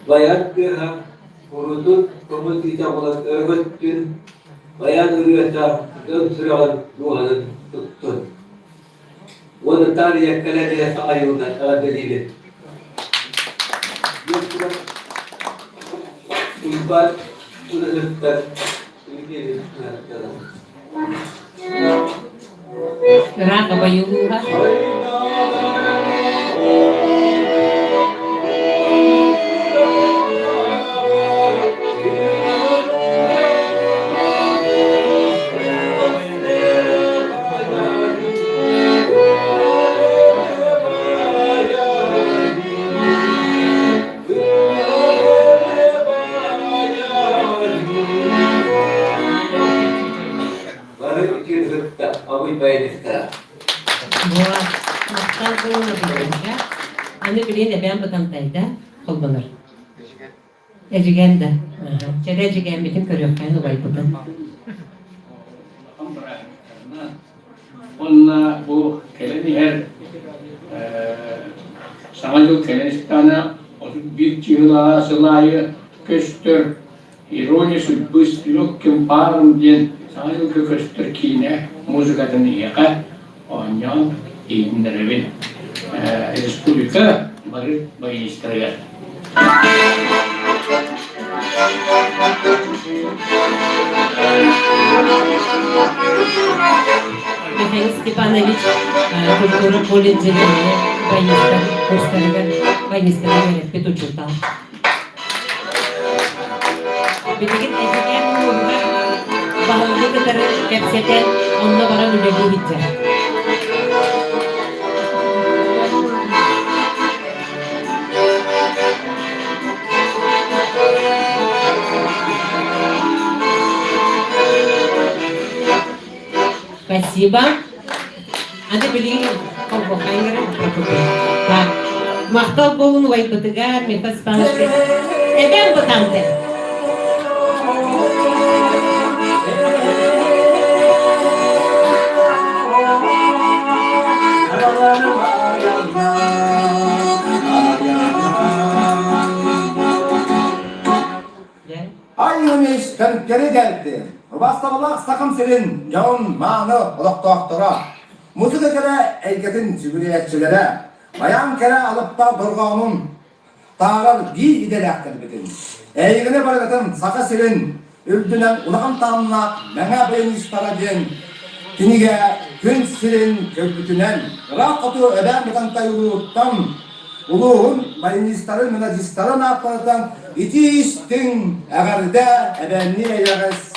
Bayan kırha kuruldu, komutita olan örgütün bayan üniversite ön sıralar ruhanı tuttu. Onu tarihe kalede sayıldan kaladeliyle. Yoksa İlbar üniversiteler ülkeleri Irak bayılığa. Anne bileyim de ben Butantay'da kullanır. Ecigende. Çede Ecigen bütün körüyor kendi bayıldı. Onunla bu keleni her sanatçı kelenistana bir çığlığa sılayı köstür ironisi bıstırık kim parım diyen sanatçı köstür kine müzikatını yaka onyan eğitimlerinin Respublika barı bayılıştırıyor. Mikhail Stepanovich kultura kolejlerinde bayılıştırıyor Petuçur'dan. Bitigin Ecigen Nur'da bağlı kadar kepseten onunla bana müdahale gitti. Спасибо. Anda beli kompok air tak maktab bolun wai petegar metas panas eben betante Ayımış kırıkları geldi. Bastabalak sakım senin yağın mağını olaktuaktıra. Müzika kere elketin cübüliyetçilere. Bayan kere alıp da durğanın tağır bir idelektir bitin. Eğgini barakatın saka senin ürdünen ulağın tamına mene beyimiş taracın. Kinige gün sirin köpütünen. Rakatı öden butantay uluğuttan. Uluğun bayinistların münacistların atlarından iti istin eğerde ebenli eğeriz.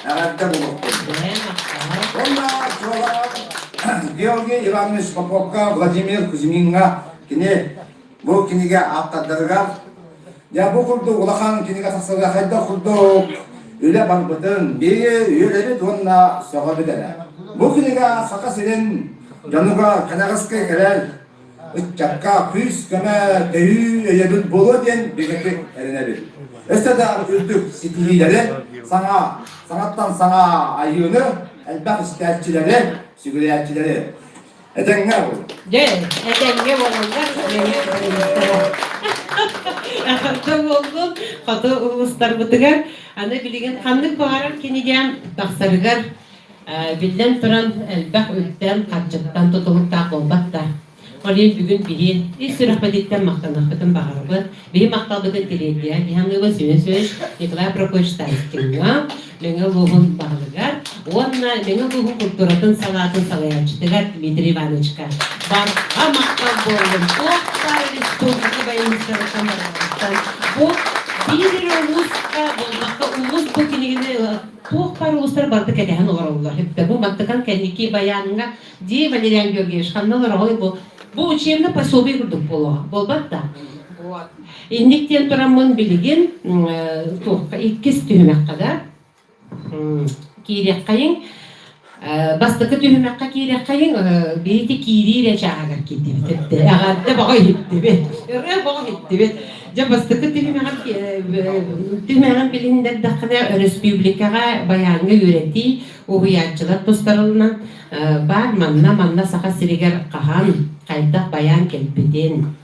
Eğerde buluttur. Onlar çoğlar Георгий Иванович Поповка, Владимир Кузьминга кини бу киниге аттадыргар. Я бу курду улахан киниге тасырга хайда курду үле барбытын бие үйлери донна сога бедере. Бу киниге сака сирен жануга канагыска керел Чакка күз көмө түйү эйедүн боло ден бегетек эренебир. Эстеда үздүк ситилилери саңаттан саңа айыны элбак истәчилери, сүгүләчилери. Этеңге бул. Эденге болғандар Ахарда болдun, қаты ұлыстар бұтығар. Аны білген қандық бағарар кенеден тақсарығар. Білден тұран әлбәқ өттен қатжыттан тұтылықта қолбатта. Олен бүгін білен, сүрақпадеттен мақтанақ бұтын бағарбыт. Бейі мақтал бұтын теледия, дияңғы сөз, Николай Прокоштайскинға, меңі бұғын бағылығар. Онна меңі бұғын культуратын салатын салаячытығар Дмитрий Ивановичка. Барға мақтал болдым. Оқтар республика байымыстарыштан барғаныстан. Бұл бейдер ұлысқа болмаққа ұлыс бұл кенегіне тоқпар ұлыстар барды кәдеған оғырылылар. Бұл мақтықан кәдеке баяныңға де Валериан Георгиевич қанналар оғылы бұл учебны пособие күрдік болбатта. Ендіктен тұрамын білген иккес түйімек қада кейрек қайын бастықы түйімекқа кейрек қайын береті кейрейре жағағар кетті бітіпті. Ағадды баға епті бет. Үрі баға епті бет. Жа бастықы түйімеғін білгендер дақына республикаға баяңғы өреті оғыятчылар достарылынан бар манна сақа сирегер қахан қайдақ баян келпеден.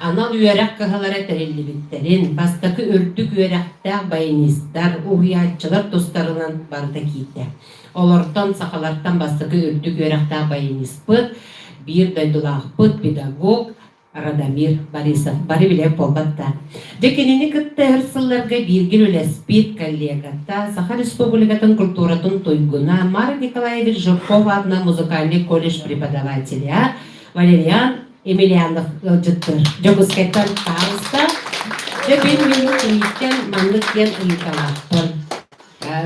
Анал үйерек қағалара тәрелі біттерін, бастақы өрдік үйеректәқ байынистар, оғыятчылар достарынан барды кейді. Олардан сақалардан бастақы өрдік үйеректәқ байыниспыт, бір дайдулақпыт педагог Радамир Борисов, бары білек болбатта. Декенені күтті әрсылларға біргіл өлеспет коллегатта, Саха Республикатын культуратын тойгуна Мария Николаевич Жиркова адына музыкальный колледж преподавателя Валериан Емельянов жыттыр. Жогускайттан қарыста, жөбен менің кеметтен маңлықтен ұйқалақпын.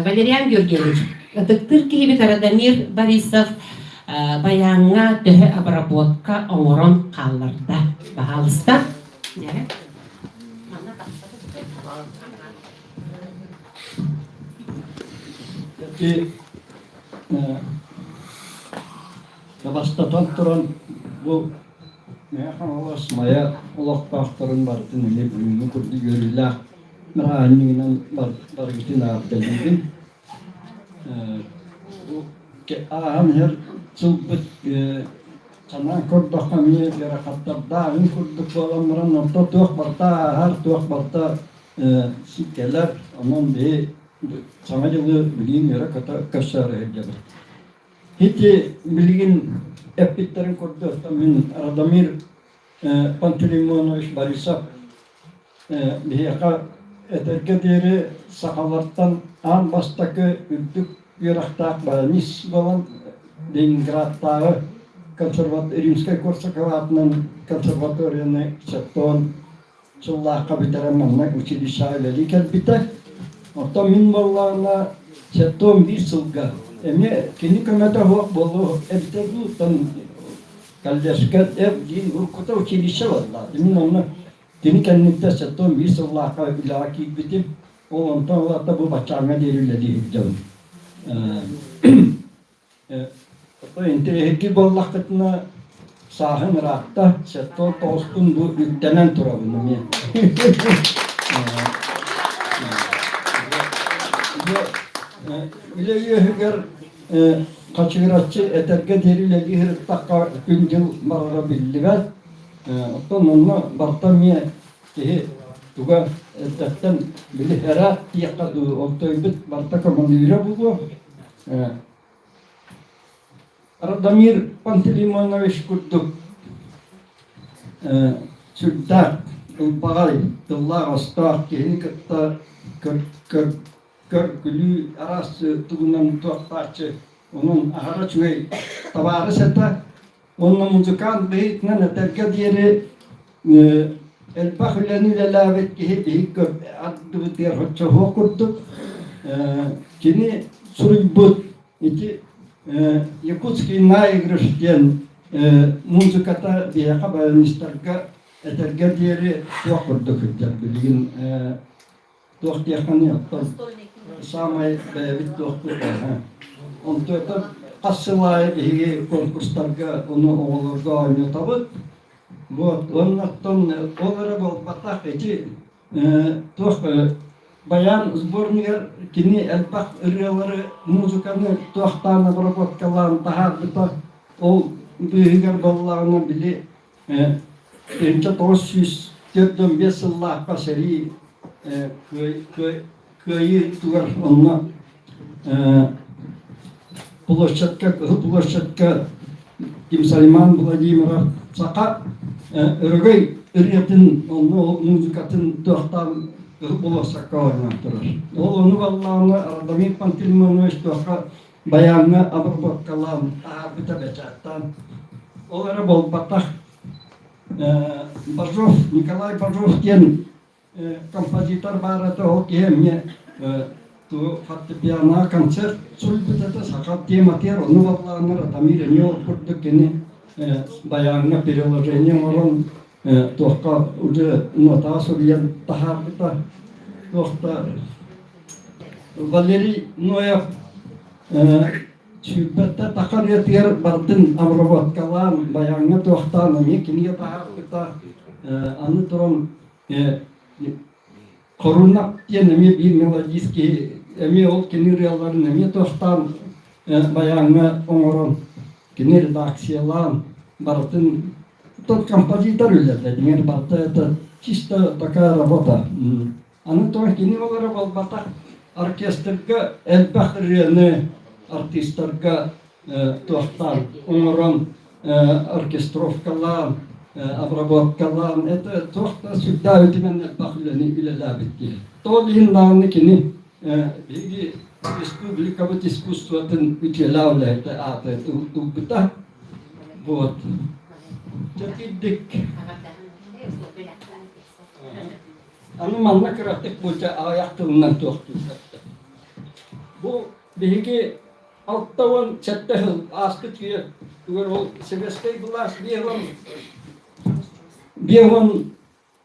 Валериан Георгиевич, дықтыр кейбет Радамир Борисов баяңға төхі обработка оңырын қалырда. Бағалыста. Бастатан тұран бұл Механолас мая олақпақтырын бардың әле бүліңі күрді көрілі мұрағаныңынан бар кетен ағыпталдың. Ағам әр сылбыт санан көрдіққа мен ерақаттар дағын көрдік боламыран орта туақ барта, ағар туақ барта сиккелер, онын бей саңа жылы білген ерақата көшсары әдеді. Хети білген әппеттерін көрді, мен Радамир Пантелеймонович Борисов бейеқа әтерге дері сақалаттан ан бастақы үддік Юрахтак Банис болан Ленинградтағы Римская Корсаковатының консерваторияны сеттон жыллаққа бітіремінна училища өлелі келбіті. Ота мен болғана сеттон бір сылға. Әме кені көмәті хоқ болу әбітегі ұттан кәлдешкет әп дейін ұрқыта училища болла. Мен оны кені кәнікті сеттон бір сыллаққа үліға кейіп бітім. Ол онтан олата бұл бачаңа дерілі дейіп Интеллигентки боллақытына сағын рақта сеттон тоғыстың бұл үттенен тұрабыны мен. Үлеге үгер қачығыратшы әтерге дерілегі ғырттаққа күн жыл барыға білдігер. Оттан онына барта мен кеге туға әттәттен білі әрәт тияққа олтой біт барта командира бұлғы. Радамир Пантелеймонович күрдік сүрдәк ұлпағай дыллар астақ кені күтті көргілі арасы тұғынан туақтарчы оның ағара чүгей табары сәті оның музыкант бейтінен әтерге дері элбах үләні ләләвет кеге бейік көп адды бұтер хотча хоқ күрдік кені сүріл бұд ете Якутский наигрыштен музыката бияка баянистарга этерге диери туак курдук иттер билигин туак дияканы яттан самай бэбит туак курдук. Онтойта кассылай биги конкурстарга оны оголорга ойнотабыт. Вот, оннаттан олары болбатак эти туак баян сборнигер кини элбак ырылары музыканы туактан обработкалан тахарбыта ол бүйгер балларына били 1945 жылларга сери көйі тугар онна площадка Кимсалиман Владимиров сака өргөй ырытын онны музыкатын туактан болосакка ойнаттырар. Ол оны балларына Радамир Пантелеймонович туакка баянны обработкалан тахарбыта бечаттан олары болбатах Бажов, Николай Бажов кен композитор бараты ол кемне ту фортепиано концерт сульбытата сакат тематер оны балларына Радамир не окурдук кени баянны переложение орон туакка уже нота сурьян тахарбыта туакта Валерий Ноев Чүпетте такар етер бардын обработкалан баянга туактан ами кинге тахарбыта аны турам корунак тен ами бир мелодийский ами ол кинирияларын ами туактан баянга оңорон кини редакциялан бардын тот композитор үледі деңер барды это чисто такая работа аны турам кини олары болбата оркестрга элбахрыны артистерга туактан оңорон оркестровкалан обработкалан это туакта всегда үтімен элбахрыны үлеләбитки тол инларны кини биги республика бит искусствотын ütеләүлә это аты убыта вот Чакиддик. Аны манна кыраттык болча аяк тылынан тоқту. Бу биги алттаван чатта асты кие тугар ол Советский власть бегон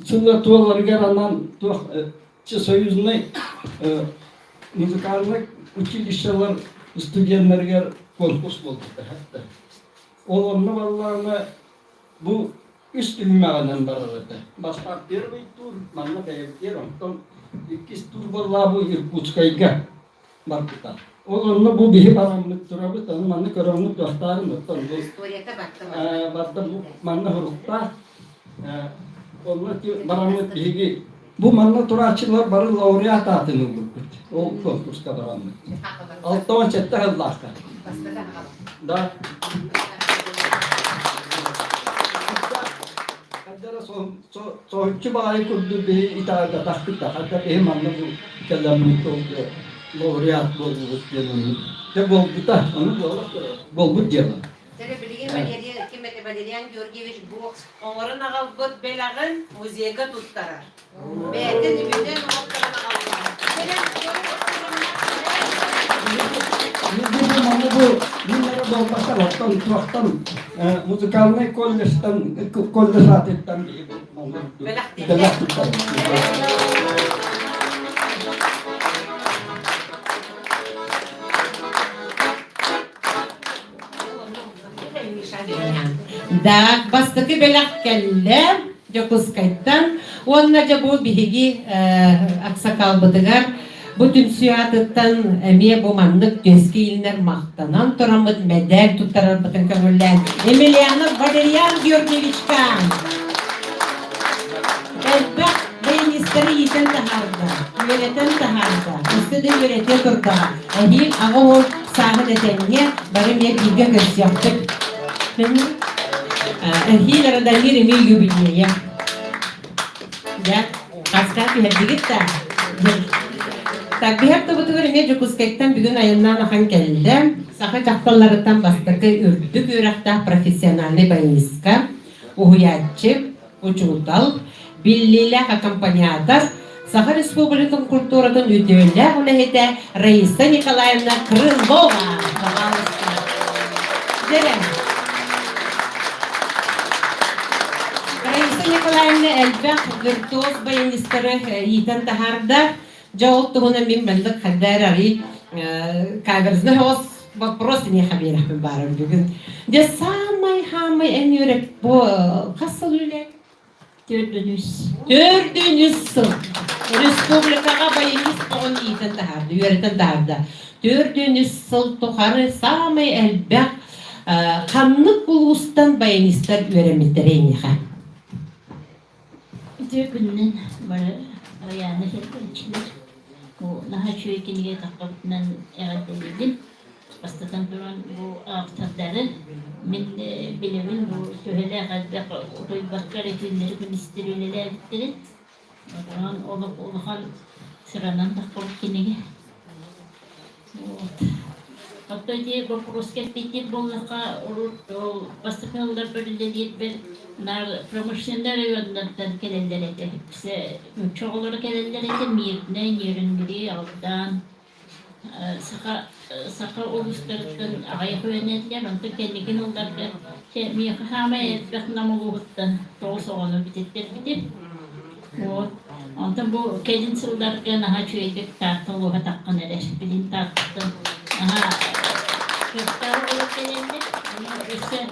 чулла туаларгар анан союзный музыкальный училищелер студентлерге конкурс болду. Ол онны балларына bu üst ünlüğünden barardı. Başka bir tur, manla bir ondan iki tur valla bu Irkutska'ya baktılar. Onunla bu bir paramlık turabı tanı manla karanlık dostlarım mı? İstoriyete baktım. Baktım bu manla hurukta. Onunla ki paramlık bir bu manla turaçılar barı laureat atını buldu. O konkurska paramlık. Alttan çette hallaka. Da. Sohçu bari kurdu bir itaata taktık da hatta benim anlamda bu kelamlık oldu. Laureat boldu diyelim. De boldu da onu boldu diyelim. Tere bilgin Valerian Georgievich bu onların ağalgot belagın müziğe tuttarar. Beytin dibinde noktalarına ağalgot. Bunlara bolmasa vaktan tuaktan muzikalny kollesatettan belak tuttan. Da bastıkı belak kelle Jakutskay'tan onunla da bu bihigi aksakal bıdıgar bütün süyatıttan emiye bu manlık döski ilinler mahtanan toramıd medel tutarar bütün kömürler Emiliano Valerian Georgievич'ka elbak beyin isteri yiten taharda yöneten taharda üstü de yönetiyor turda ehil ağa o sahil etenye barım ya bilge göz yaptık ehil arada yirmi yubilye ya kaskat bir hediye de Tabii hep de bu tür Jakutskay'tan bir gün ayından akan geldi. Saha çaktallarından bastıkı ürdük ürekta profesyonelli bayaniska, uhuyatçı, uçuğutal, billiler akampanyatar, Saha Respublikan Kulturadan ödüller olahide Raisa Nikolayevna Krylova. Раиса Николаевна Эльбек, виртуоз баянистары Итан Тахарда, жауап тугуна мен білдік қаддар ари каверзны хос вопрос не хабирах мен барым бүгін. Де самай en yürek bu kasıl öyle? Dördünüz sıl. Respublikaga bayınız toğun Итан Taharda, yöreten Taharda. Dördünüz sıl tuharı samay elbek kanlık bulgustan bayanistler öğrenmişler en yaha. Türk'ünün bayanı içilir. Bu daha şöykeniye takıldığından eğlendim. Bastadan duran bu aktarları min bilemin bu söyle kadar otoy bakar etinleri ministeriyeler ettirir. Ondan oluhan sıradan takılıp kinege. Hatta diye bu prosket bitti bunlarla olur bastakanlar böyle değil bir nar promosyonlar yönünden gelenler eder. İşte çok olarak gelenler eder mirne yerindiri aldan saka uluslararası ayakı yönetler onu kendikin onlarda şey miyahama etmek namuluğuttan doğusu onu bitip ondan bu kedin sıldarken aha çöydük tartılığa takkın eder bilin tarttın aha köftar olup gelenler işte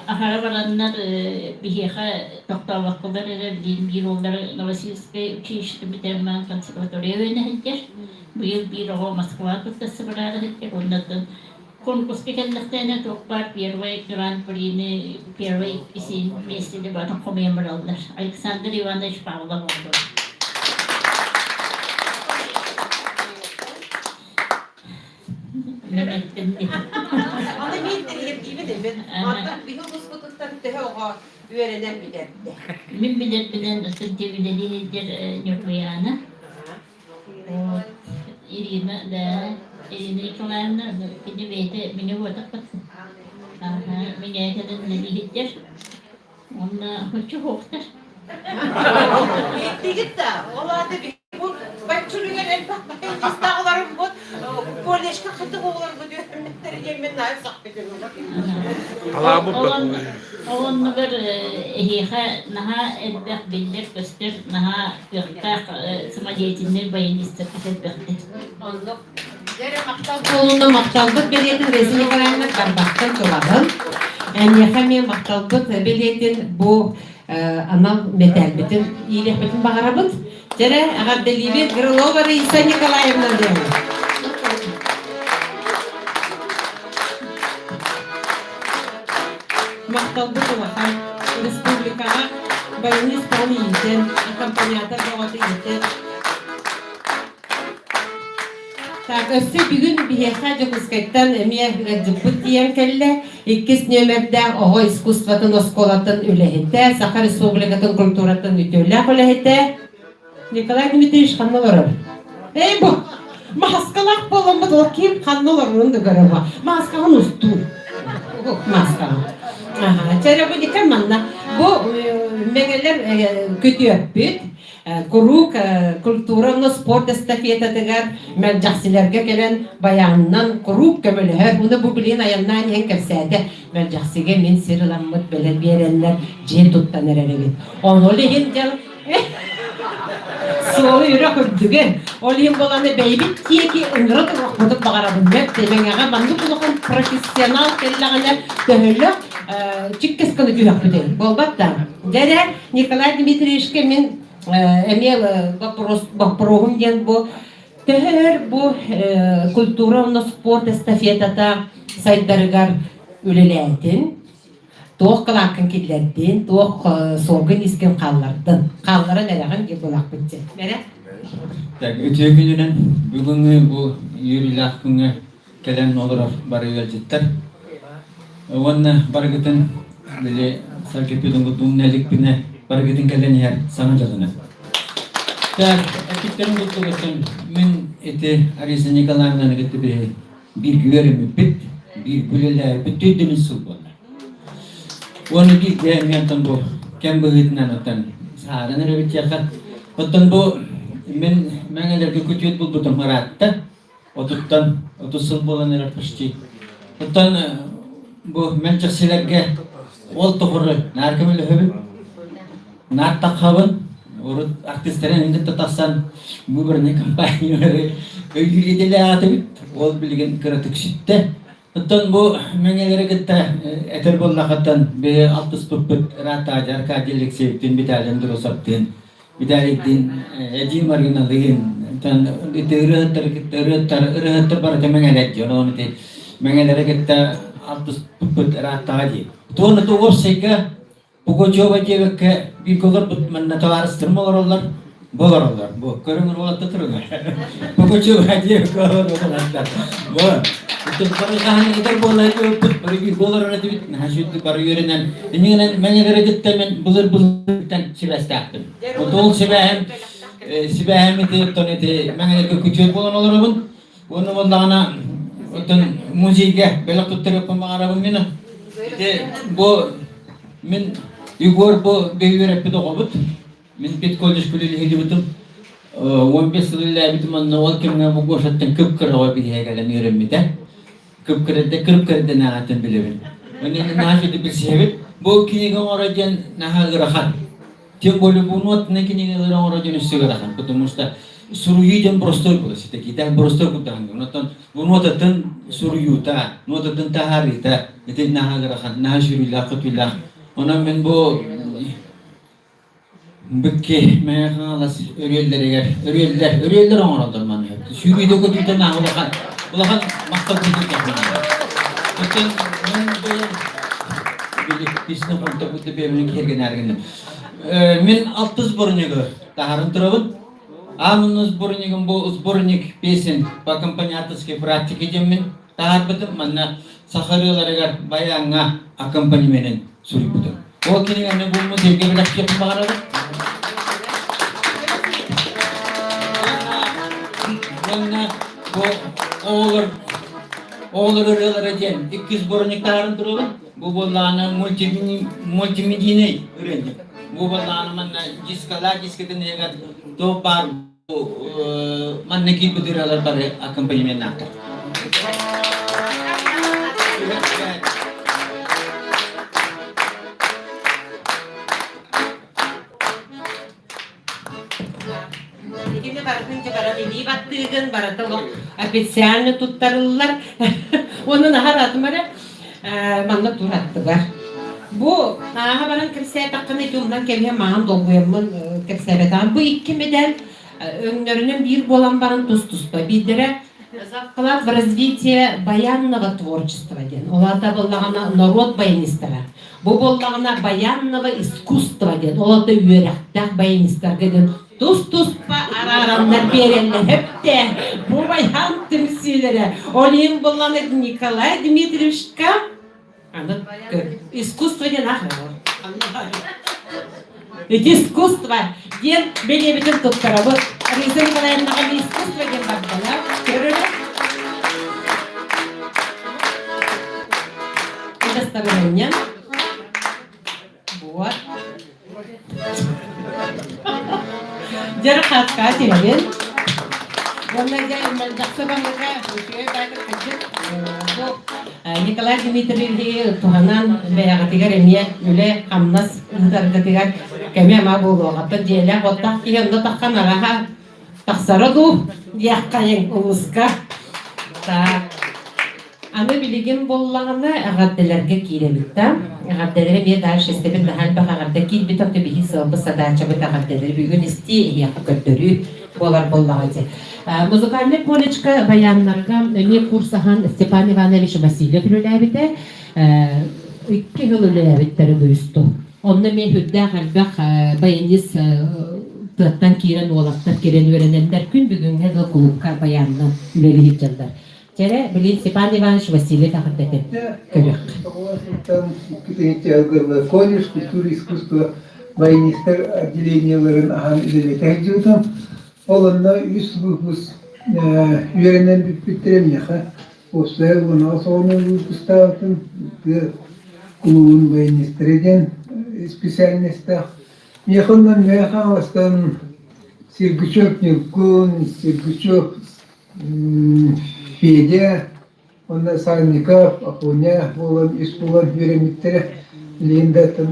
ahara varanlar bihiha doktor vakılar eder bir onları Novosibirsk'e uçuştu bitirmen konservatoriya yönetler bu yıl bir o Moskva tutası bırağı eder ondan konkurs spikerliklerine çok var Первый Grand Prix'ni Первый isim mesleği bana komember aldılar. Alexander Ivanovich Pavlov oldu. Ama ben gibi de ben artık bir hukuk tutuktan tehe oğa öğrenen bir de. Min bilen sıntıvilidir Nürnberg'e. Irina da Irina Nikolaevna şimdi veyte mini votak batsın. Mini ayeteden ne diyecekler? Onunla hoşça hoştur. Git de, ola da bir bu başçılığın elbette istağlarım bu kolleşka kıtı olur bu diyorlar yemin naif sakbediyorum. Onun bir hiha naha elbette bildir göster naha göktak samayetinler bayin istekler bekler. Anlık. Kolunda maktalbıt belirtin resmi karanlık barbaktın dolabın. Hemen maktalbıt belirtin bu anal metalbitin iyilehbetin bağırabıt. Jere agar delibi Krılova Raisa Nikolaevna diyor. Maktalbıt olarak Respublika'ya bayınız konu yiyecek, akampanyatar bağıtı yiyecek. Össe bugün bir hekaye kıskaytan emiye cıpıt diyen kelle ikis nömerde oho iskustatın oskolatın ülehette Sakar Respublikatın kulturatın ütüyle ülehette Nikolay Dmitrievich kanlıları. Ey bu! Maskalak bolamı dokayım kanlılarını da görüyor. Maskalın ustu. Maskalın. Çare bu diken manna. Bu megeler kötü öpüt. Kuruk kulturanı spor estafeta tegar mercahsilerge gelen bayandan kuruk kömülüher. Bunu bu bilen ayandan en kefsede mercahsige min sırılanmıt belen birenler jen tuttan ererevit. Onu lehin can soğu yürek öldüge. Olayım bolanı beybit diye ki ıngırı durukmadık bağırabın. Mep demeğe bandı bulukun profesyonel kellağına döhüllü çıkkız kılı güvek büdel. Bolbattan. Dere Nikolay Dmitrievич'ke min emiye vaprovum diyen bu teher bu kultura sport estafetata saytlarıgar üleleydin. Doğuk kılakın killerden, doğuk sorgun iskin kallardın. Kallara nereğin gibi kulak bitti. Mere? Öte gününden bugün bu yürüylah günü gelen olur barı yolcutlar. Onun barıgıtın böyle sarkıpıyordun kutun nelik birine barıgıtın gelen yer sana cadına. Ekiplerin kutlu geçen min eti Arisa Nikolaevna'nı gitti bir güverimi bit, bir güleler bütüydünün sulbunlar. Onu bir yantan bu kembıgıtından otan sahadan revit yakar. Otan bu men mengelerge kütüyet bulbutum haratta. Otuttan, otusul bolan erat pasti. Otan bu mençekçilerge ol toğru narkımı löhübün nar takhabın urut artistlerin indi tatasan bu birine kampanya öyle edile atıp ol bilgen kritik şitte. Tutun bu mengelere gitti eter bollakatan bir 60 pıpıt ratajar kacilik sevtin bir talen durusaptin bir taliktin ejim marginalin tan ırıhtır barata mengelet jono niti mengelere gitti 60 pıpıt rataji tuğunu tuğur seyke bu coba cebeke bir kolor put manna tavarstırma orallar bolarlar bu körüngür olatta turungar bu coba cebeke orallar bu itu pernikahan kita boleh put pergi bolar ada bit nah itu baru yurinan ini kan menyegar temen bulur tan silastapın betul sibahem itu tonete mengelar ke kucur bolan olurun onu bondana otun müziğe belak tutturup pembangarabın mina bu min yugor bu beywere pedo gobut min pit kolej kulili hidibutum 15 yıllar bitiman nawal kimna bu goşattan kıpkırı bir hegalen yürümide kıpkırıda ne atın bilevin. Önce naşidi bir sebep bu kini orajan naha gerakan. Tiap boleh bunut ne kini orajan üstü gerakan. Kutumuzda suruyu jam prostor bu site kita prostor kutang. Nonton bunut atın suruyu ta, bunut atın tahari ta. Itu naha gerakan, naha şurilah kutulah. Ona men bu Bekke mehalas örüyeller oradan man hep. Şuriyi de kutudan naha Ulan maktab bulduk yapıyorlar. Bütün bilik bisne kontak bu bebeğin hergen ergenim. Men 60 bornyagı taharın turabın. Anunuz bornyagım bu uzbornyik besin ba kampanya atıske pratik edeceğim men tahar bitim manna saharıyorlar eğer bayanga akampanyemenin suri budur. O kini anne bulmu sevgi bir dakika yapmaları. Manna bu olur öğreneceğim. 200 borniktarın durulun. Bu bollağına multimedine öğrendim. Bu bollağına manna jiskeden yegat topar manna ki budiralar bare akampanyemen nakar. Şimdi barınca barabili battırgın baratı ofisyalini tuttarırlar. Onun haratımları manna turattılar. Bu haberin kimseye takkını cümlen kemiğe mağın dolguyamın kimseye bu iki medal önlerinin bir bolan barın tuz-tuzda. Bildire вклад в развитие баянного творчества. Оларда боллагана народ баянисттары. Бу боллагана баянного искусства. Оларда үйрәктәк баянисттар. Тус-тус па арараннар беренлер. Hep de bu bayan temsilcileri. Onun боллагана Николай Дмитриевичка. Искусство не нахрен. Искусство. Ден белебитин туттара. Вот Риза Николаевна искусство ден бакбала. Көрөлөр. Удостоверение. Вот. Жарахатка телебен. Николай Дмитриевич туганан бәягатыгар эмие үле камнас ынтаргатыгар кеме ма болгатта желе готтак кигенде таккан араха таксара ду дияккайын улуска. Аны билигин боллаганы агадделерге киремитта. Агадделери бе дальше стебин дахал багарда килби токты бихи сылбы садача бит агадделери бүгүн исти яка көттөрү болар боллагы. Музыкальный колледжка баяннарга эми курсахан Степан Иванович Васильев үлеләбите 2 жыл үлеләбиттери дуйсту. Онны мен хүддә халбак баянис таттан кирен олактар кирен өренендер күн бүгүнгө клубка баянны үлели хиҗалдар. Тере билин Степан Иванович Васильев ахырдете. Колледж культуры и искусства баянистер отделенияларын ахан үлелетер жутам. Оланна üs выпуск үйренен биттерем яха. Осылай ona sonra выпускалтым клубын баянистерден специальностях. Яханнан яхаластан Сергучев Нилкун, Сергучев Федя, Onda Sarnikov, Aponya, Bolan, üst Bolan yöremitleri Lindatan,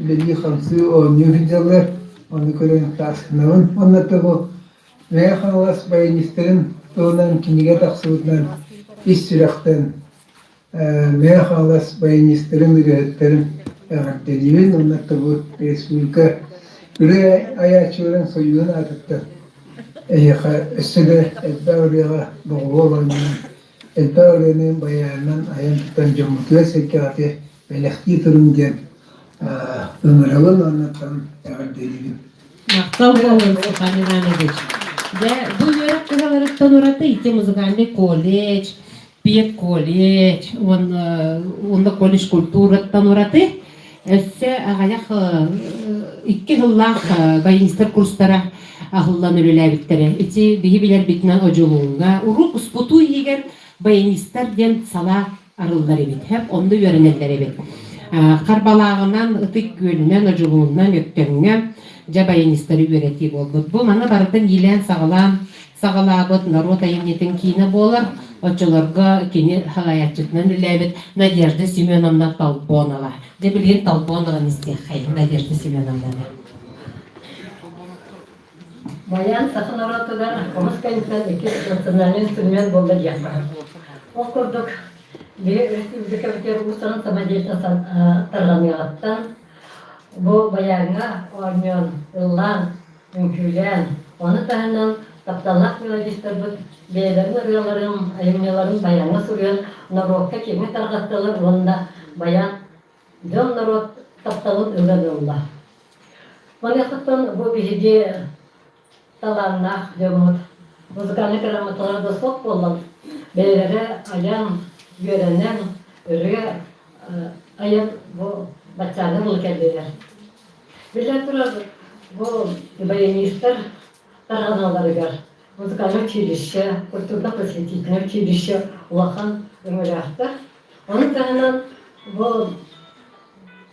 Lili Hamsı, o Nüvincalar, onu gören tasnavın. Onda da bu ve Hanlas Bayanisterin doğunan kinige taksıvıdan iş sürekten ve Hanlas Bayanisterin üretlerin deliğin. Onda da bu Respublika Üre ayaçların soyuğun atıktı. Üstüde Elbağırı'ya doğru olan Elbağırı'nın bayanından ayın tutan cumhuriyet sekatı belekti durumken ömralın anlatan deliğin. Maqtav bolun Suhanirane geç. De bu yörek kıralarıktan orada iti muzikalli kolej, Piyet kolej, onda kolej kulturattan orada esse ağayak 2 yıllık bayinistler kurstara ahıllan ölülebitlere. Iti bihi biler bitmen oculuğuna. Uruk usputu yiger bayinistler den sala arıllar ebit. Hep onda yöreneller ebit. Karbalağından, ıtık gölünden, oculuğundan, öktönünden bayinistleri öğreti oldu. Bu mana barıdan yilen sağalabıt, narot ayımnetin kine bolar. Oçularga kini halayatçıknan ölebit Nadежда Семеновна Толпонова. De bilgin Толпонова nistihayı Nadежда Семеновна. Bayan sakın oratıdan komuz kayıttan iki nasyonalin instrument bolda yapar. O kurduk bir Respublika Biter Uluslararası Samajiyet'ten tarlanıyattan bu bayana oynayan, ılan, mümkülen, onu tahanan taptalak melodistler bu beylerin arıyorların, ayımyaların bayanı soruyor. Narokka kimi tarqattılar, onda bayan dön narot taptalın ılanında. Onu yakıttan bu bihidi talannak, dömut, muzikalni karamatlarda sok olan beylere ayan, görenen, ürü ayan bu bachаны bul keldiler. Bilе турар bu баянистер тарганалары бар. Музыкальное училище, культурно-просветительное училище улахан өміряқты. Оның тағынан бұл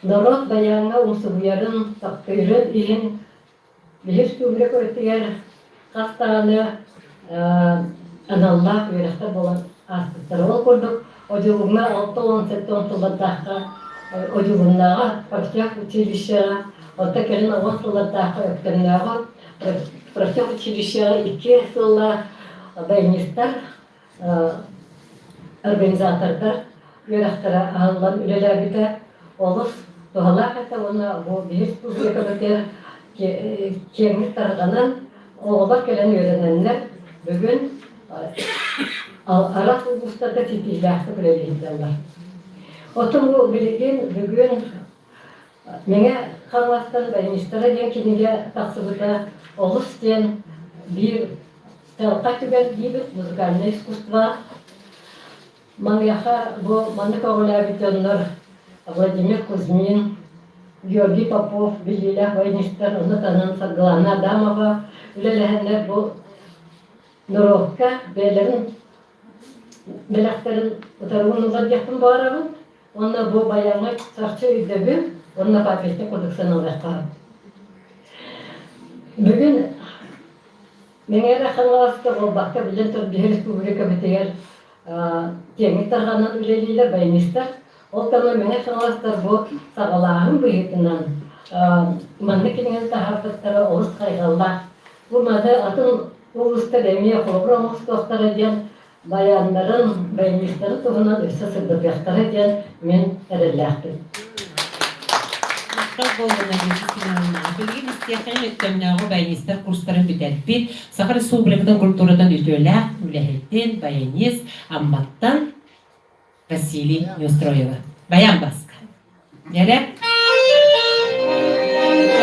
народ баянға ұмсыбуярын, тақтырын, иін бір республика өттігер қастағаны аналлах үйрәқті болан астықтары ол көрдік. Oculuğuna 6-17 yıllardaki oculuğuna, Proftech училище, orta kelin 10 yıllardaki öktümlüğü, Proftech училище 2 yılda bayanistler, organizatörler, yönetimleri ağırlan üyeler de olur. Doğalar hatta ona bu bir respublika öter kemik tarafından oğullar gelen öğrenenler bugün Arak uluslarda titizlahsı bileliydiler. Otum bu bilgin bugün mene kalmastan bayanistlara den kinige taksıbıda oluşten bir talqa tüber gibi müzikalne iskustva manyaha bu mandık oğullar bitenler Vladimir Kuzmin, Georgi Popov, bililah bayanistlar onu tanan Saglana Adamova ülelehenler bu Nurovka beylerin meleklerin utarımınıza yakın bağıralım. Onunla bu bayanı sarçı ödevi, onunla papette koduksan olarak. Bugün menere kanalasta o bakta bilen tur bir respublika bitiyor. Kemik tarhanın üleliler bayanistler. O zaman menere kanalasta bu sağlağın bıyıkından mandıkinin tahafatları oluz kaygılar. Bu madde atın ulusda demiye programımız dostlar ediyen bayanların, bayanistleri tuğunan üstü sırdıpyaktır ediyen men erelektim. Maqtav boluna geçisinanlar. Bilgin istiyakın öttemnäği bayanistler kursların biтерпит. Sahar Respublikadan kulturadan ötölä, ülehettin, bayanist, ammattan Vasiliy Nestроева. Bayan baskı. Nere?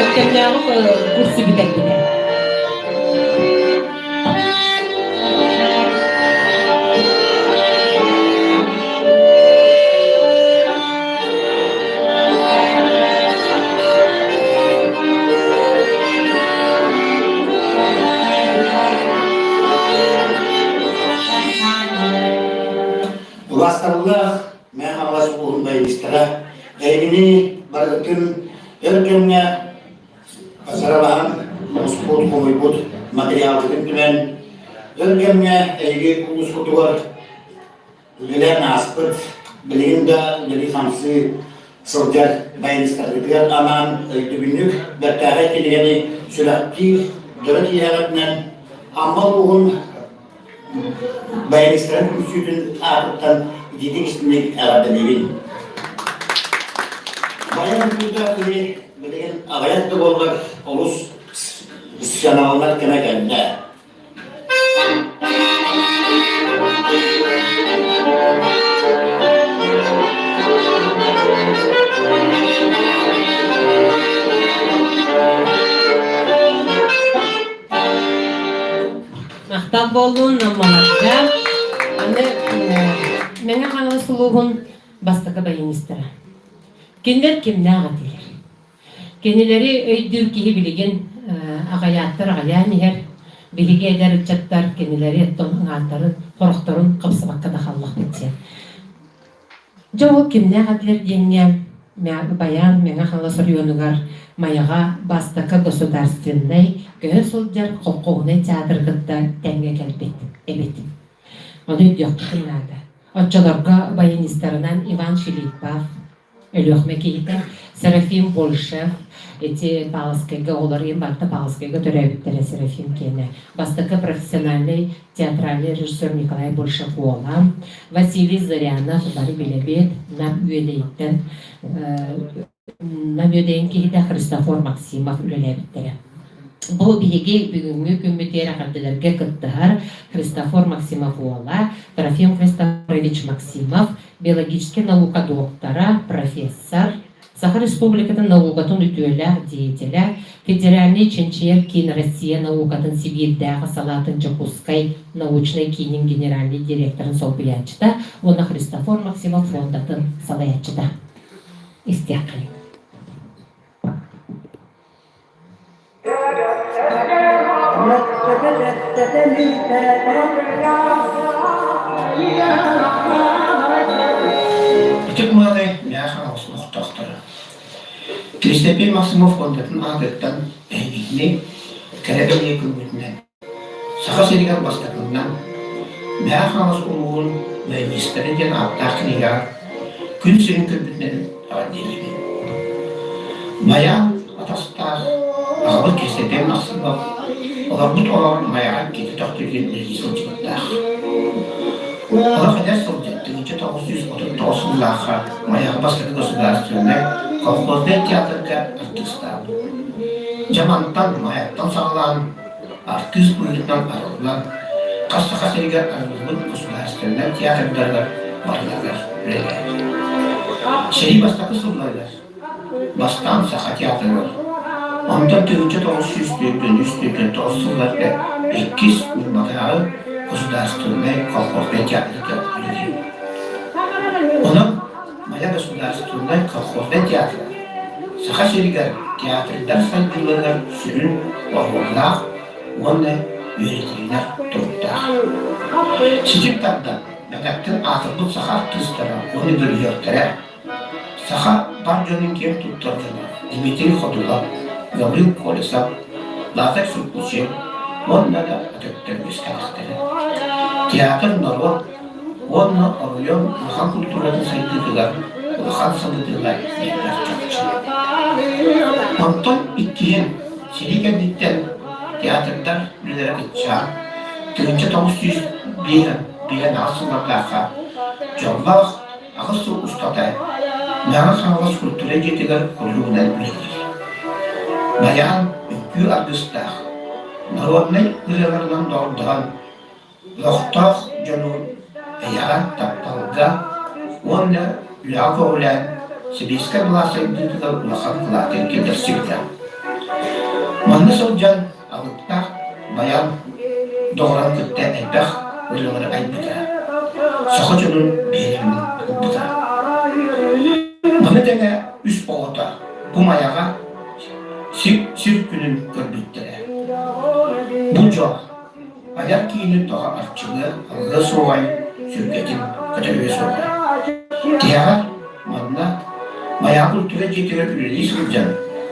Öttemnäği kursu biтерпит. Ulaştırılıq, mən ağlaş uğrundayım istələ. Eğini, barıqın, erkemne, asarabağın, musput, komuybut, materyalının tümen, erkemne, eği kulus kutu var. Üyeler nasipet, bilgin de üyeli hamsı sılcar bayınistırdıklar aman dübünlük berkâhet edileni sürekli dört iyaretmen amma buğun bayınistırın küçüğün artıktan ciddi istimlik aradılıyın. Bayan burada bilgin ağayat da bollar olus isyanağlar kime geldi. Maqtal bolluğun nammalarca. Mene qanlı suluğun bastıqı bayınistara. Kendiler kimne ağatılar. Kendileri öydür kihi bilgin ağayattır ağayan yer. Bilgi eder uçattar kendileri ettonun ağattарын, koruktarın kapsı bakka da xallaq bitsen. Joğu kimne ağatılar diyenge bayan mene qanlı soruyonugar mayağa bastıqı государственный göğe solcar qoqqoğuna teatrgıtta tenge kelbet. Evet. Onu ödüyoqtun nada. Отчаларга баянистарынан Иван Филиппов, Өлөхмекейтен, Серафим Большев, эти Павловскайга, олар ең барда Павловскайга төрәбіттері Серафим кені. Бастықы профессиональный театральный режиссер Николай Большев olan, Василий Зарянов, бары билебет, нам üyeleyitten, нам üyeleyin кейді Христофор Максимов өләбіттері. Bu bilgi bugünkü kümbüteri hardilerge kıttılar. Христофор Максимов oğla, Трофим Христофорович Максимов, биологический наука доктора, профессор, Саха Республикатын наукатын ütüyeler, деятеля, Федеральный Ченчеркин Россия наукатын Сибирьдегі салатын Жакускай научный кинин генеральный директорын сол білячыда, оны Христофор Максимов фондатын салаячыда. İstiyaklı. Bütün malı meyahana olsun muhtahtırı. Kristepil Maksimov fondatın adetten ehliyini kerebeliye kılmetinden sağa serigen bastakından meyahana olsun ve misteriden abdakını yar gün senin kılmetinden adilini. Maya atastar ağabey Kristepil Maksimov olar bu olan mayağa gidi takdirgen ilgisini çıktılar. Olar kadar soracak. 1939 yıllarda mayağı başladı государственный колхозный teatrga artistler. Jamantan mayaktan sağlanan artist buyurdan ayrılan kasa-kasayga ayrılan государственный teatrlarga varlarlar. Şehir baştakı sorularlar. Baştan saha teatrlar. Ondan 1990 yıllarda 2 mayağı государственный колхозный teatrga ayrılan. Onun Maya государственный колхозный teatr. Saha şeriger teatrlar saygılarlar sürün ormanlar, onu öğretirler tuttar. Sıcıklardan Mekat'ın asırlı saha artistleri onu bölüyorlar. Saha Barjon'un kim tutturduğunu Dimitri Khodulov, Gavril Kolesov, Lazar Surkushev, onunla da atıklarımız karakteri. Teatr Norval, onu arıyor, Ruhan kültürlerin saygıdılar, Ruhan sanıdılar, yerler çokça. Ondan ittiğin, Seligendikten teatrlar bilere geçer, 1901 asırlarla Canlar, Ağustos Usta'da, Mağaz Sanatı Kültürü Getiler Kurulu'ndan bilinir. Bayan, ülkü artistler, Norval'ın ülkelerden doğrudan, Loktak Canı, Eyaran Taptalga, onu Lako olan Sibirska Blasaydıklar Ulakhan Kılaten Kedersikler. Manlı Solcan Alıkta Bayan Doğran Kıtta Elbek Ülkeleri Aybıda. Sakıcının Belim'in Aybıda. Manı dene üst oğuta bu mayağa sirk günün körbüttüre. Bu çok ayak giyinip daha artçılı algı soğay sürgetin kategori soğay. Diğer manna mayağı kültüre getirir üreli sılcan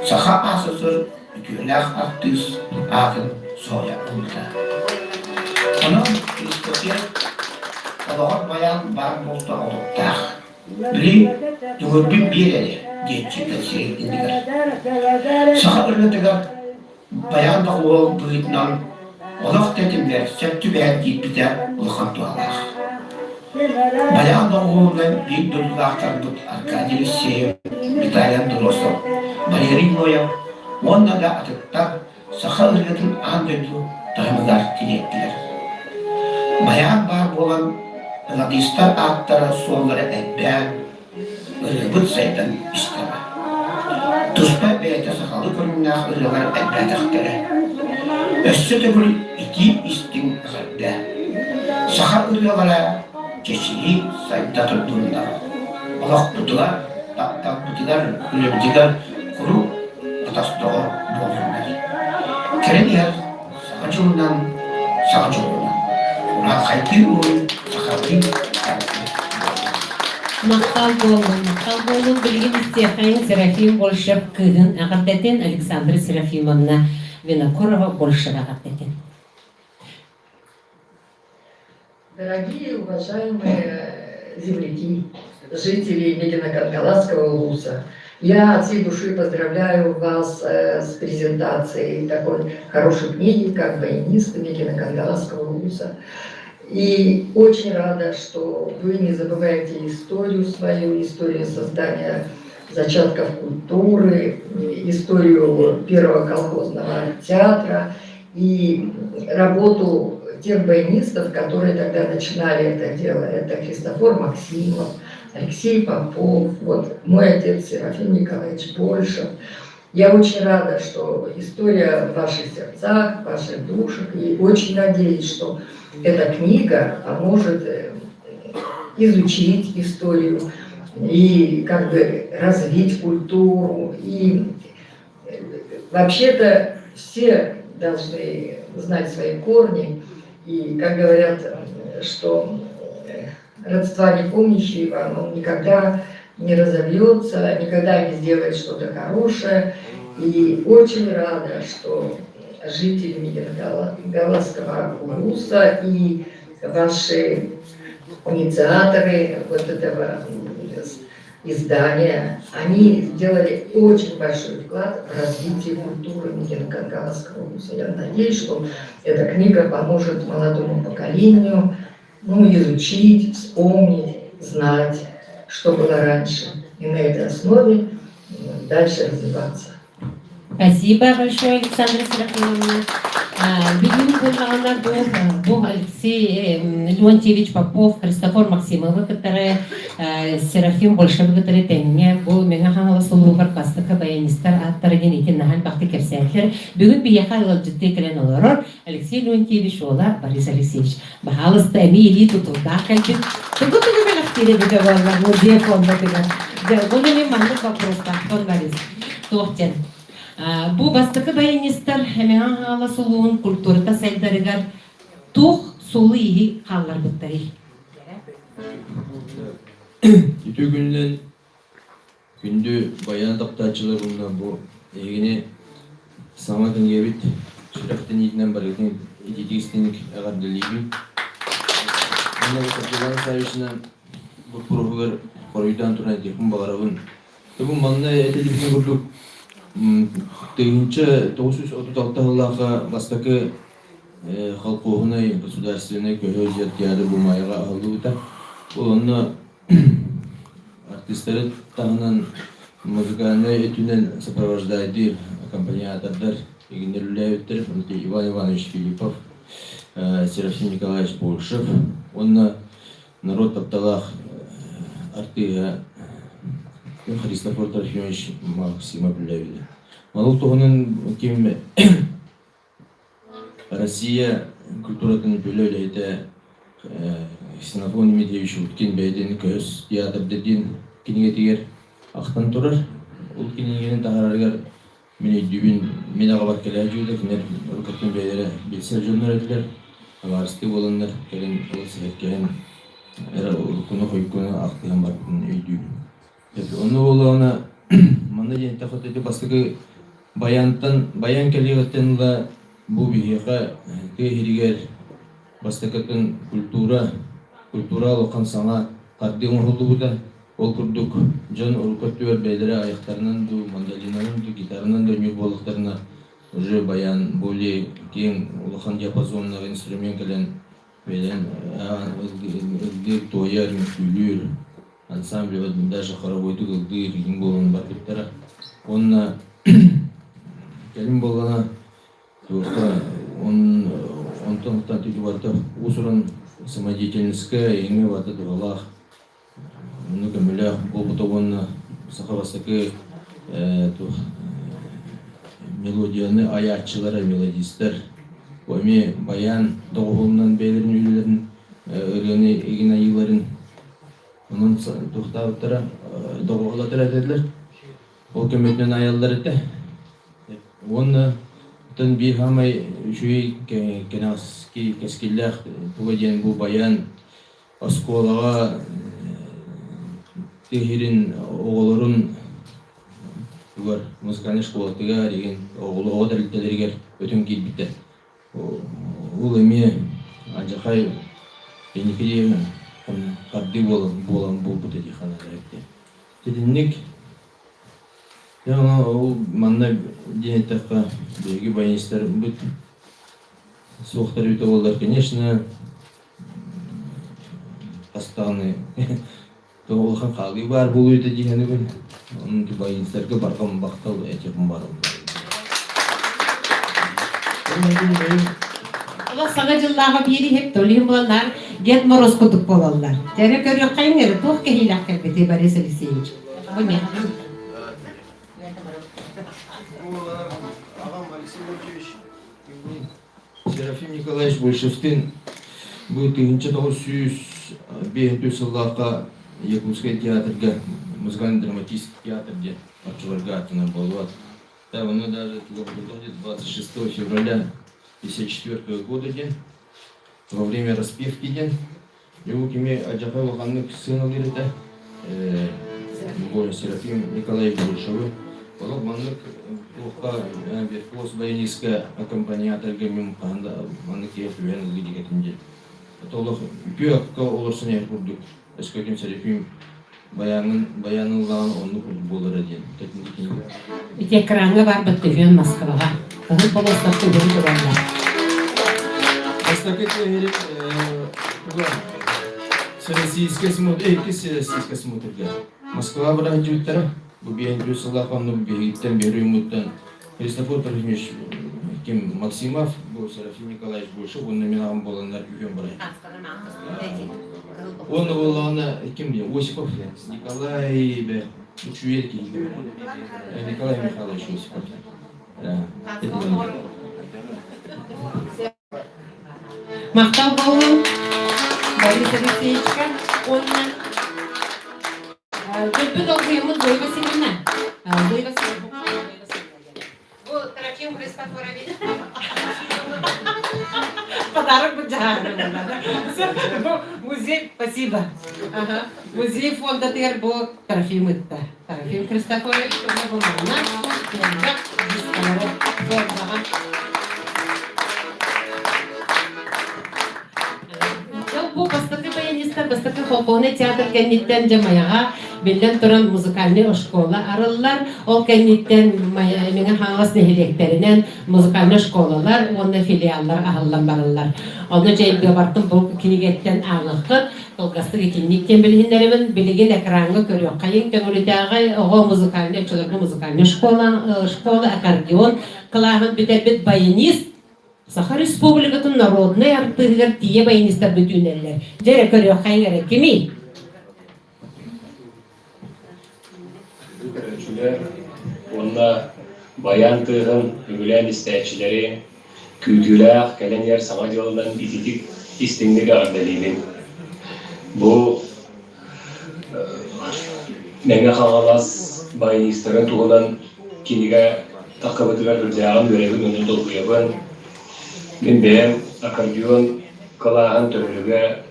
saha asasır ütüler artist akın soğaya bulda. Onun Kristoffer Oğlan bayan var bolsa olukta. Biri dördün bir eli. Geççi seyir indiler. Sağa üretiler. Bayan da oğul buyutnan. Olak dedimler. Septü beğen deyip bize ulukan dualar. Bayan da oğulun bir durdulaktan bu arkadili seyir. İtalyan durusu. Balerin boya. Onunla da atıkta sağa üretilen andötü dayımlar dilektiler. Bayan var olan Radistar aktarı solları etben, ırgıt saydan isteme. Tuzpa beyte sakalı görünmez ırgılar etben takdiri. Össü tübül iki istin ırgıda. Saka ırgılara geçili sayda tuttuğunda. Olak tutular, tak tutular, ürümciler, kuru atastığı bozulur. Keren yer, sakacığından, sakacığından. Ulan kayıtlı oyun, Мақтал болын білген істеқайын Серафим Большев кыгын ағаттетін Александра Серафимовна Винокурова Большева ағаттетін. Дорогие, уважаемые земляки, жители Медино-Каргаласского улуса, я от всей души поздравляю вас с презентацией такой хорошей книги, как «Баянисты Медино-Каргаласского улуса». И очень рада, что вы не забываете историю свою, историю создания зачатков культуры, историю первого колхозного театра и работу тех баянистов, которые тогда начинали это дело. Это Христофор Максимов, Алексей Попов, вот мой отец Серафим Николаевич Большев. Я очень рада, что история в ваших сердцах, в ваших душах, и очень надеюсь, что эта книга поможет изучить историю и как бы развить культуру. И вообще-то все должны знать свои корни. И, как говорят, что родства не помнящего, оно никогда не разовьется, никогда не сделает что-то хорошее. И очень рада, что жители Медино-Каргаласского улуса и ваши инициаторы вот этого издания, они сделали очень большой вклад в развитие культуры Медино-Каргаласского улуса. Я надеюсь, что эта книга поможет молодому поколению изучить, вспомнить, знать, что было раньше, и на этой основе дальше развиваться. Спасибо большое, Александра Серафимовна. Видимо, был Алексей Леонтьевич Попов, Христофор Максимов, которые Серафим Большев, которые темне, был Мегаханова Сулухар, Пастака, Баянистар, Аттарагенитин, Нахаль, Бахты Керсенхер, Бюгун Биехал, Лоджитый, Кленолорор, Алексей Леонтьевич, Ола, Борис Алексеевич. Бахалас Тами, Элиту, Тудакальчик. Ты будто бы в договор, музей фонда, были ли мандык вопрос, так, фон Борис. Тохтен. Бу бастыкы баянистар хэмээн хаала сулуун культурата сайдарыгар тух сулу иhi қаллар бұттары. Үтü günün gündü bayan taптачылар bundan bu egini samadın gebit şiraften yedinden barıgın edildiğistenik ağardılıydı. Bundan kapıdan sayısından bu provalar koruydan turan tekun bağırabın. Bu manna edildiğini kurduk. Тыгынча 936 жылларга бастакы халкугуна государственный көһөзет театр бумайга алды. Оны артисттер тагынан музыкальный этюден сопровождайды аккомпаниатордар игенерләүттер Иван Иванович Филиппов, Серафим Николаевич Большев. Он народ тапталах артыга Христофор Трофимович Максимов Левин. Малу тоғының кем Россия культуратын бөлөлейді Синафон Медевич өткен бәйден көз театрды ден кенеге тегер ақтан тұрар. Ол кенегенің тағарарығар мені дүйін мен ағабар кәлі әжуді кенер ұрқаттың бәйлері белсер жөнлер әділер. Аларысты болындар кәлін ол сәйткәлін әрі ұлқыны қойқыны ақтыған бартын өйдүйін. Оны олағына маңна ден тақыт еті бастығы баян кәлеғаттен бұл бейеға кәйірігер бастықатын культура культурал оқан саңа қардың ұрылуы да ол күрдік жан ұрқыттыр бәйлері аяқтарынан ду, мандолинанын ду, гитарынан да өнер болықтарына уже баян более кең улахан диапазонный инструмент келен белен ылдыр тояр күйлер ансамбль даже хоровойды ылдыр ең болған бар биттара онна келин болгана он тонтан тиги барта усуран самодеятельностька эми барды дуралах много миля болбутогонна сахабастакы мелодияны аятчылары мелодистер оми баян доголунан бейлерин үйлерин өргөне эгин айыларын онун тухтабыттара доголатыра дедилер ол көмөтүнөн аялдар эте оны тон бир хамай жүй кенаски кескиллер тугаден бу баян осколага техирин оголорун тугар музыкальный школатыга деген оголого далилдерге өтөн келбитте ул эми ажакай эникиде кадды болан болбут эти ханаректе тединник яна ул манна денетакка беги баянистер бут соохтар өтө болдор конечно астаны тоолхан калгы бар бул өтө дегенибин onun баянистерге барган бактал этим бар. Ола сага жыллага бири хеп толим боланар, Дед Мороз кутуп болалар. Тере көрөк кайнер тох кехилак келбети Борис Алексеевич. Бу не? Серафим Николаевич Большевтин bu 1905 жылларга Якутский театрга музыкально-драматический театр где Арчевальга атынан болуат. Да, оны даже 26 февраля 1954 года ден во время распевки ден его кеме Аджапай Лоханнык сына лирите Серафим Николаевич Большевой Полок маннык лохка виртуоз баянистка аккомпаниаторга мим канда маннык ефуен лидигетинде. Толох күйөккө олорсун эркурдук. Эскөким Серафим баянылган онну болор эден. Ите экранга бар баттыгын Москвага. Кызыл полостарды көрүп тургандар. Эстакет эрик Всероссийский смотрга. Москва бара жуттара. Bu birinci sılahkanlı birlikten beri umuttan Христофор Трофимович Ким Максимов, bu Серафим Николаевич Большев, onun nominalım olanlar üyem buraya. Onu olanı kim diyor? Осипов, Николай be, üç üye ki. Николай Михайлович Осипов. Maktab olun. Boris Alexeyevичка, onunla Köpü okuyumuz Duygu Selim'le. Duygu Selim. Bu Трофим Христофорович. Подарок bu Джахановна. Музей, спасибо. Музей фонда ТР bu Трофим Итта. Трофим Христофорович. Bu bana. Yanacak. Diskaları. Zorlağa. Bu бастакы баянистер, бастакы холконы театр кенниттен жамаяга билден туран музыкальный школа арыллар. Ол кенниттен менен хаңас нехилектеринен музыкальный школалар, онда филиаллар ахыллан барыллар. Оны жайылга бартым бул кинигеттен агыккыт, толгастыгы кинниттен билгендерибин билеген экранга көрөк. Кайын көнүлүдагы ого музыкальный, чолоргу музыкальный школа, аккордеон, кылагын бит баянист. Саха Республикатын народный артыгар тие баянистер бүтүнелер. Жере көрөк кайгара кими? Көрөчүлөр, онда баян тыгын үгүлән истәчиләре күтүләк кәленер саңа жолунан ититик истеңдеге ардалибин. Бу меңе кагалас баянистерин тугунан киниге такыбытыгар үрдәган бөрегин өнүн долгуябын. Мен бәйім аккордеон калаған түрілігі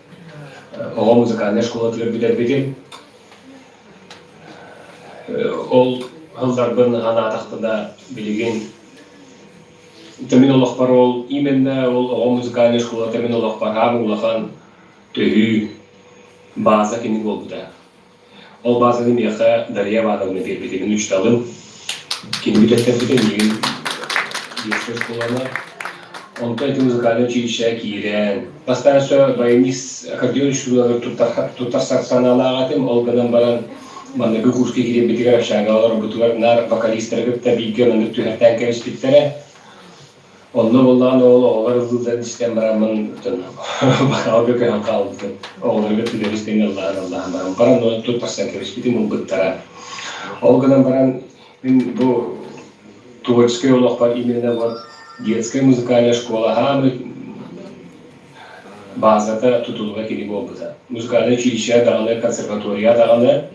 оға музыкальный школатылар бідер бедім. Ол ғылдарбын ғана атақтыда білеген. Тәмен олақ бар ол, именно ол оға музыкальный школата мен олақ бар ғамын олақан түйі baza kini oldu da. O bazanın yaka Darya Bağlamı'na bir bitimini 3 dalım. Kini bir tefte bir Yusuf kullanma. Ondan itu müzikalin çiğişe kiren. Pastan sonra bayinis akordeon şuraları tutar sarsanalar atım. Olgadan baran bana bir kurske girip bir tigara şangalar butular nar vokalistler gibi tabii ki onun tüherten keres bitlere. Ondan vallahi ne olur hızlıdan istem baramın tın. Bakal bir kan kaldı. Olur bir tüder istem Allah'ın baram. Baran onu tutar sen keres bitim mubbetara. Olgadan baran bu творческая уловка именно вот детская музыкальная школа, базата тутулга кини болбута. Музыкальное училище даганы, консерватория даганы,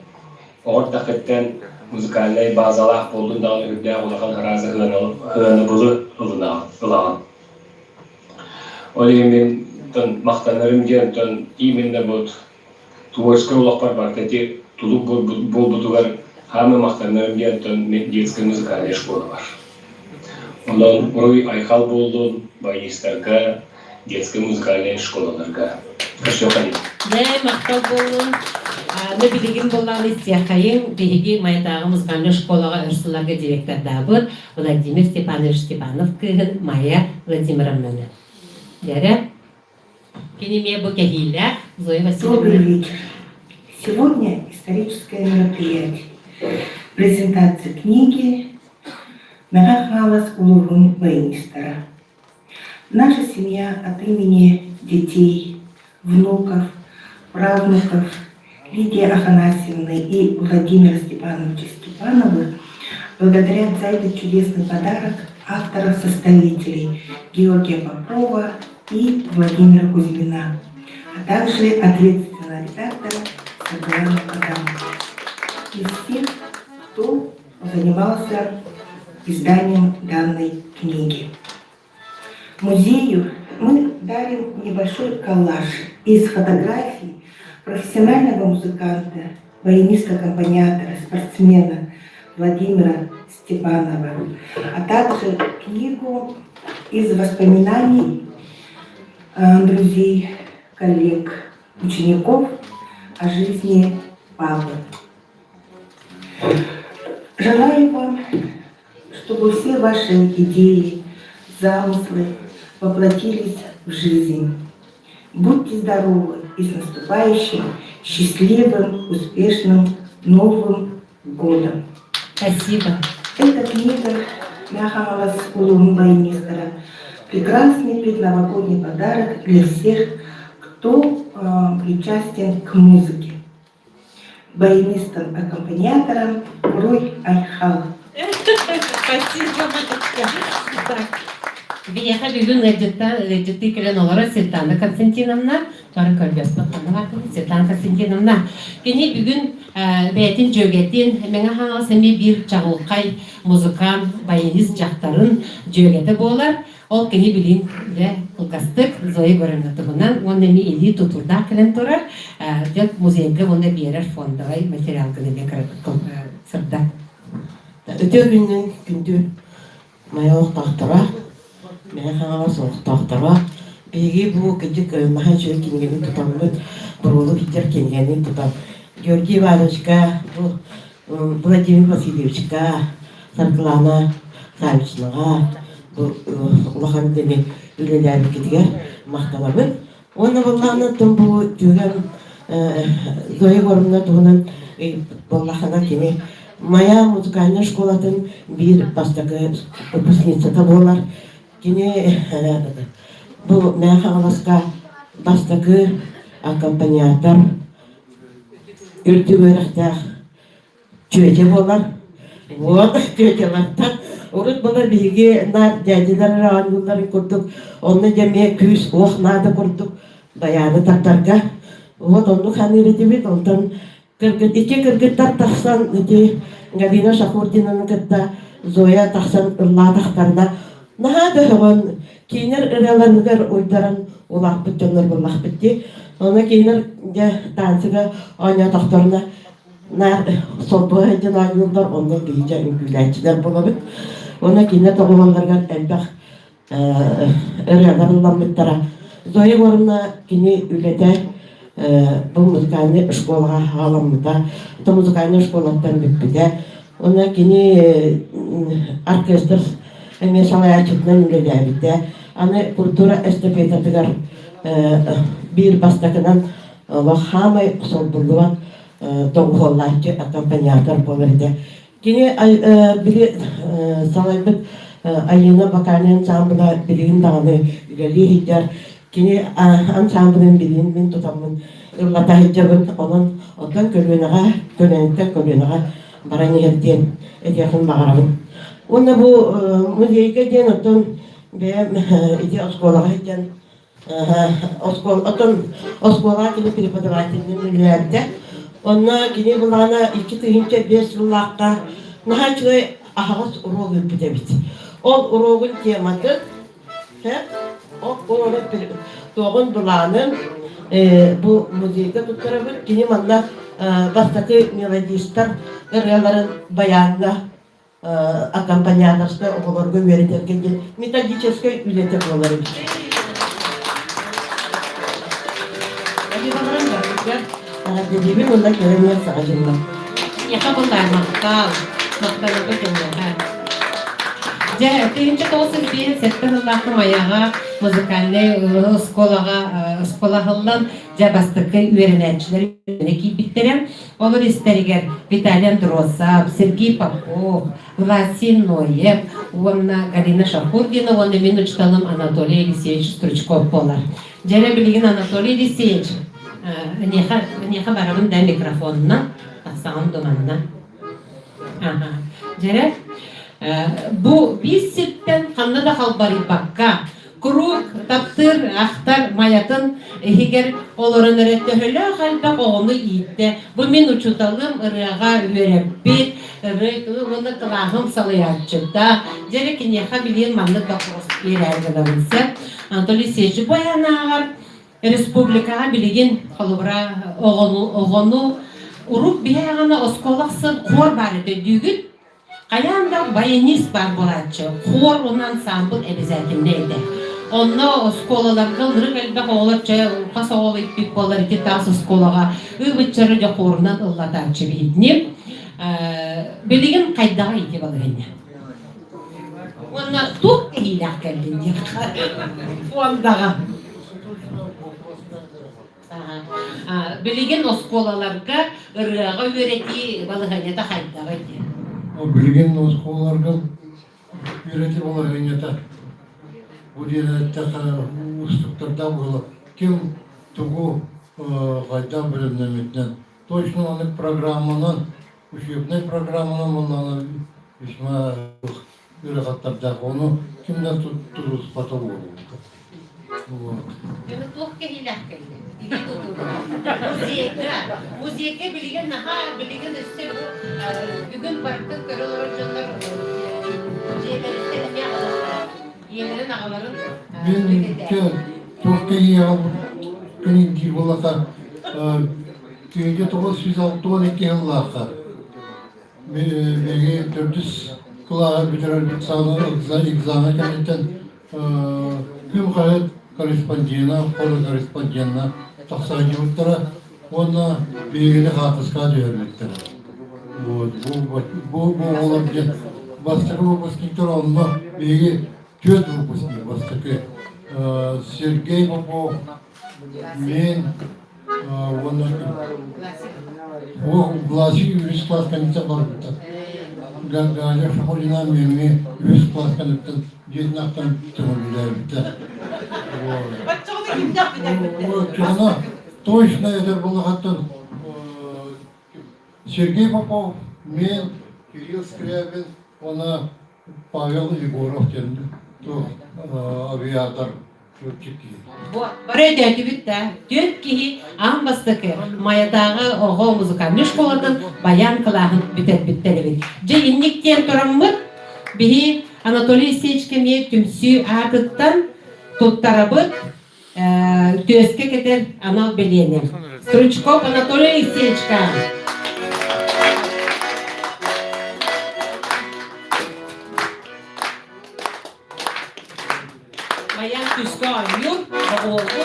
орта хеттен музыкальный базалах болдун даганы хүддә улахан харазы хыны булы ылаган. Оле мен тон мактанырым ден тон именно вот творческая уловка бар тети тулуп болбутугар хамы мактанырым ден тон детская музыкальная школа бар. Ondan Ruy Ayhal buldun, bayinistarga, детская музыкальная школаларга. Kaç yok hani? Ne maktal buldun, ne bilgin bulan istiyakayın, birinci Mayadağı muzikальная школаға ırsularga direktor dabır, Vladimir Stepanovich Stepanov kığın Maya Vladimirovna'nı. Dere, kenime bu kehille, Zoya Васильевна. Добрый вечер. Сегодня историческое мероприятие. Презентация книги Мегагалас Улугун Вейнистера. Наша семья от имени детей, внуков, правнуков Лидии Афанасьевны и Владимира Степановича Степановых благодарят за этот чудесный подарок авторов-составителей Георгия Попова и Владимира Кузьмина, а также ответственного редактора Сергея Адамова. Из всех, кто занимался изданием данной книги. Музею мы дарим небольшой коллаж из фотографий профессионального музыканта, баяниста-аккомпаниатора, спортсмена Владимира Степанова, а также книгу из воспоминаний друзей, коллег, учеников о жизни папы. Желаю вам, чтобы все ваши идеи, замыслы воплотились в жизнь. Будьте здоровы и с наступающим, счастливым, успешным Новым годом. Спасибо. Эта книга Мегагалас Улугун Вейнистера прекрасный предновогодний подарок для всех, кто причастен к музыке. Баянистом-аккомпаниатором Руй Айхал. Спасибо, матушка. Приехали бүгін әдетті келен олары Светлана Константиновна, Тары Көлбес Бақтанова, Светлана Константиновна. Кені бүгін бәйтін жөгетін, мәңі хаңа сәме бір чағылқай музыкан, баянист жақтарын жөгеті болар. Ол кені білін қылқастық, Зоя Горынатығынан, оны мен елі тұтырда келен тұрар, деп музейге оны берер фондағай материал күніне сырда. Өте күннен күнді майалық тақтыра, мен қаңаға соғық тақтыра, бейге бұл күндік маға жөй кенгенін тұтамын, бұрылы бітер кенгенін тұтам. Георгий Ивановичка, Владимир Васильевичка, Сарқылана Савичныға, ұлақан дене үлелері кетігер мақталабын. Оны болғаны тұм бұл жүген Зоя Горымна тұғынан болғақана кене Моя музыкальная школатын bir бастағы выпускницата болар. Кене бұл Мегагаласқа бастағы аккомпаниатор үрті өріқтақ чөйте болар. Вот, чөйтелаттан. Орыт болар бейге нар дәділер рағаныларын көрдік. Оны деме күз оқнады көрдік. Баяны тақтарға. Вот, оны қаныр етебет, ондан iki kırgıtlar taksan, Gabina Şahurdin'in kıtta Zoya taksan ırla taktarda. Naha döğün, kiner ıralarıgar uydaran ulaq bitti, onur bullaq bitti. Ona kiner dansıga oyna taktarına nar sobu hedin ayrıldılar, ondan giyece üngülayçılar bulabit. Ona kiner toğulanlargan elbaq ıralarından bittara. Zoya goruna kini ülede bu muzikальный школага халамда, то музыкальный школаттан биппиде. Ona kini orkestr eme salayatçıktan ülelebide. Ana kultura estafetatıgar bir bastakınan vahamay solduluan doğuhollayıcı akampanyatar bolerde. Kini biri salaybıt ayına bakarnen sambula bilin dağını üleli hiccar. Kini ansambulun bilin min tutamın ırlata hiccarın onun otan kölüneğe barang hertien yakın bağırın. Onda bu müzeyke diyen otan be iti oskolağa hiccan oskolağa kini piripadıvatinin ülelerde. Ona kini bulana 2 tığınca 5 yıllakka naha çoğu ahağız uroğun bitebit. Ol uroğun tematı o uroğun doğun bulanın bu müzeyke tuttarabır kini manna bastaki melodistler ırgaların bayanına akampanyalarsa oğullarga verirken metodической üretim oları. Dediğim onda görünüyor sağcımda. Яка bunlar maktal bakın. Тыгынчы 91 маяга музыкальный сколаһыллан жабастыкы үйренәчләр кибиттерем. Олар истәргәр Виталий Андросов, Сергей Попов, Власин Ноев, Галина Шахурдина, мен учталым Анатолий Алексеевич Стручков болар. Жәрә билген Анатолий Алексеевич, неха барабын да микрофонна, асагым думанна. Жәрә bu biz sitten kanna da halbari bakka kuruk taptır ahtar mayatın higer olorun öğretti höle halda onu itti bu men uçutalım ırığa öğrenbit ırığı onu kılağım salayatçıda jerekin yaha bilin manlı da prost yerergedavınsa Anatoliy Seyci boyanar Respublika bilgin halubra oğonu urup biyağına oskolaqsın kor barıdı dügün Kayanda bayanist var bolatçı, xor onun ansambl ebizetindeydi. Onunla skolalar kıldırık elbek oğlatçı, kasa oğlu ipik oğlar iki tası skolaga, ıvıtçarı da xorundan ıllatarçı bihidnim. Bilgin kaydağı iti balığını. Onunla çok iyilik geldin diye. Ondağa. Bilgin o skolalarga ırığa öğreti balığını da kaydağı iti. O bilgin oskolarga öğretip olargan yata. Bu diyenette ustuklardan bulup kim tuğu kaydan bölümlemekten. Точно onun programının, uşuyupnay programının bundan isma ürefatlarda onu kimden tutturuz patol olur. Çok kehilah geldi. Müziyeke bilgen naha bilgen işte bugün parkta körülürcüler şeyler istemeye alırlar. Yenilerin ağaların Ben çok kehilah aldım. Benim gibi olaka tüyünce 912 yıllarca. Beni 400 kulağa bitiren bir sağlığı egzame kanıtten kim kayıt korrespondiyana, kolu korrespondiyana taksayıcı muhtara ona bilgili hatıska diyorlar. Bu olabilir. Bastıkı bu baskıktır onunla bilgi kötü bu baskıktır. Sergey Popov, men, o Vlasi üst klas kanıtı var burada. Gaля Шахулина менің өз класс каныттын жетін ақтан тұрғылар бітті. Чоғына точно едер болағаттын Сергей Попов, мен, Кирилл Скрябин, ona Pavel Егоров келді. Авиатор. Барай дәтібітті, төт кейі аңбастықы майадағы оғы музыкальный школардың баян қылағын бітер-біттері бет. Жайынніктен тұраммыд, бігі Анатолий Сечкеме түмсі артыттан тұттарабыд төске кетер анал беленем. Стручков Анатолий Сечка. Bayan Tüskü Aynur, oğlu.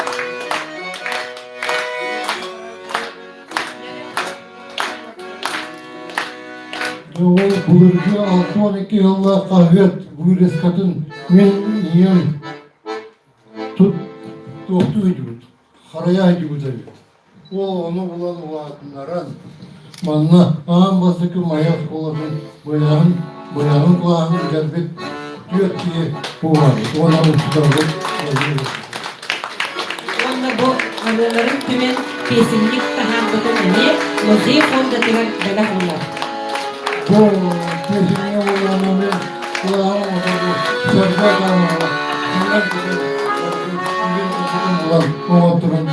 Ол бұлырғы 6-12 yılla kahvet bu reskatın men yen tut tohtu ediyor. Haraya ediyor tabii. O onu bulan olanların manna ağam basıkı mayak olasın boyağın kulağını gelbet diyor ki bu var. Ona uçlarlık. Onda bu anıların tümün kesinlik tahammülü ne? Muzey fondatılar böyle bunlar. Bu kesinlikle olanları kulağım odadı. Sarıda kalmalı. Bunlar gibi bulan o oturun.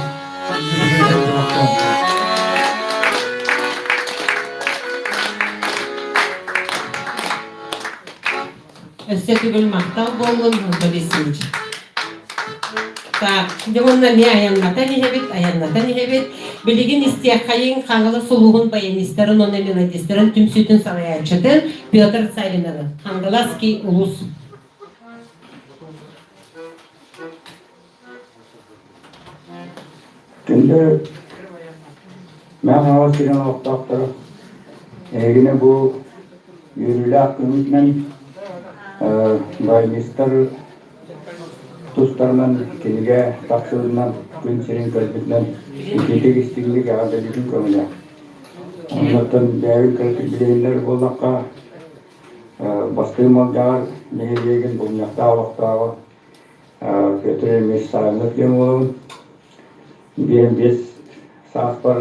Östetügül maktal bolun bilsin. Ta, devonna ne ayanlatan ihebit, biligin istiyakayın kangalı suluğun bayanistlerin, onun melodistlerin, tüm sütün savayaçıdır, Piotr Tsarin'ın, Hangalaski ulus. Şimdi ben hava siren ortaktırı. Yine bu yürüyle hakkımızla bayanistler Tustlarından, kiniga taksırından, gün serin kölbünden, ikitik istiklik ağabeylikin kömüle. Ondan değerli kölbük bileyinler bolakka, bastığım olacağır, nehirleygen bulunakta vaktağı, götüremiş sağlık dem olun. Biz sağspar,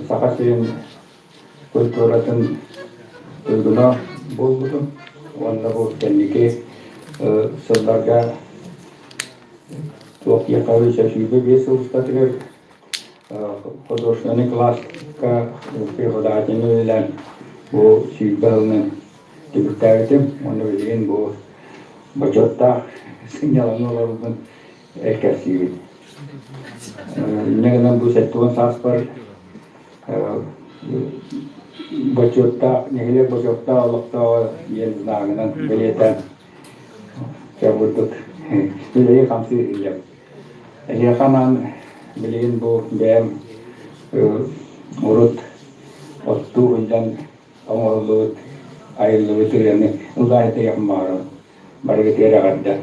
sakasıyın kültüratın duyguna buldum. Onda bu kendiki Sıldarga çok yakın şaşırdı bir ustatılar художественный класска преподаватель bu şiirlerini dikkatim onu bildiğin bu başotta sinyalamalarının erkesi. Ne kadar bu sektörün saspar başotta neyle başotta Allah'ta yelizlerden belirten Cabuduk, bilgi kamsi ilap. Eğer kanan bilgin bu benim urut ottu hundan amalut ayrılığı türlerini uzayda yapmarım. Bari kira kadar.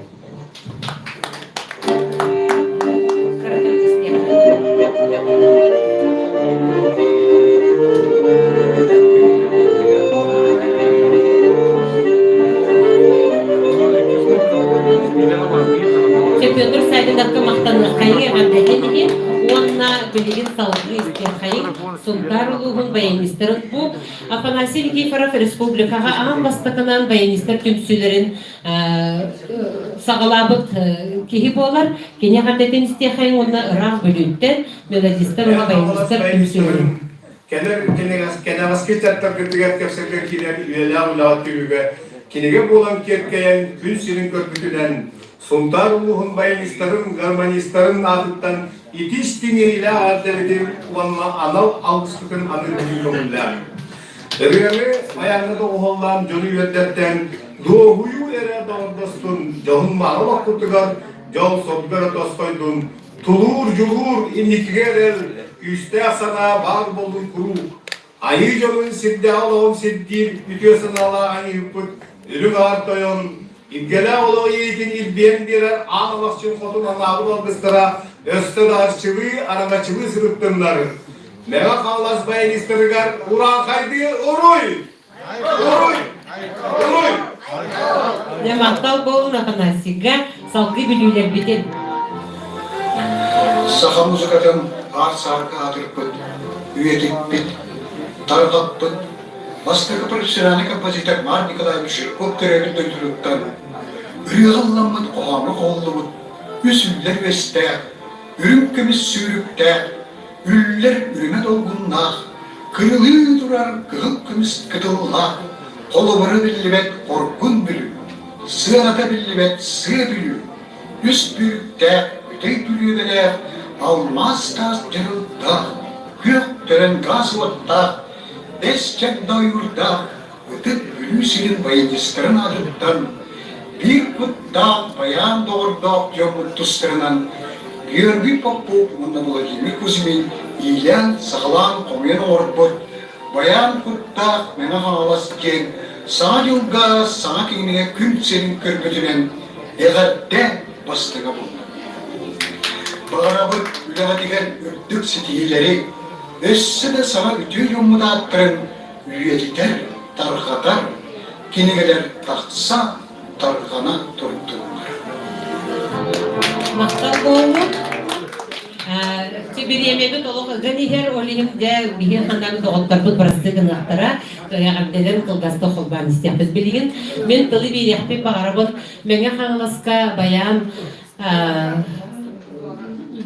Piotr Tsarin'ın maktanı kayı adetini onunla bilgin sağlıklı istiyakayı sundaruluğun bayanistlerin bu Afanasiy Nikiforov Respublikaga ağam bastıkınan bayanistler tümsülerin sağalabıt kehi bolar. Kene adetini istiyakayı onunla ıraq bölünden melodistler ona bayanistler tümsülerin. Kene asketler kırtıgat kapsaklar kiler üyeler ulatıyla kinege bolan kerkeyen gün sirin körpütüden Sultan uluğun bayanistlerin, garmanistlerin adıttan itiş dineriyle ardeledin ulanma anal algıstıkın anırgın komullar. Ergemi ayağında oğullan jonu yöddetten doğuyu ere doğurdastun, johun mağıl okutugar, jol sodgara dostoydun, tulur julur innikiger el, üste asana bağ bolun kuru, ayı jolun sidde alağın siddir, ütüyorsun ala ayı hüppüt, ürün ağırtoyon, İlgele olu yiğitin ilbiyen birer ağlamakçın kotun anağıl olgıstıra östü dağışçılığı, aramaçılığı sırıttınları. Meva kallas bayan istirigar, uğran kaydı, uruy! Uruy! Uruy! Ne maktal bolun Afanasiyga salgı bilüler biten. Saha muzikatın ağır sarkı hatırpıt, üyedik bit, tarıkap bit, Bastığı profesyonel kapasite var ne kadar bir şey, o terörü döndürükten, ürüyallanmadı kohamı kolluğu, üsüller veste, ürünkemiz sürükte, üller ürüme dolgunlar, kırılığı durar kılıkkemiz kıtıllar, koluvarı billibet korkun bülü, sığanata billibet sığ bülü, üst büyükte ötey bülübeler, almaz tas cırılda, gök tören gaz vatta, Descek dayurda, ötüp bülüsünün bayanistlerin adıttan, bir kutta bayan doğurda yomuttuslarından, bir popu, bunda bulaşımı kuzmin, ilan sağlam komyan orbut, Bayan kutta mena halas ken sana yulga sana kine kün senin kırgıtının eğerde bastığı bu. Bağırabıt ülağadigen ürdük sitihileri össe de sana ütü yummuda attırın üyediter, tarhatar, kinigeler tahtsa tarhana turtturlar. Maktal doğumu. Bir yemeği dolu gani her olayımda bir hanım doğutlar bu burası gınaqtara yağdelen kılgasta xolban istiyapız bilgin men tılı bir yapıp bağırabın menge hanlaska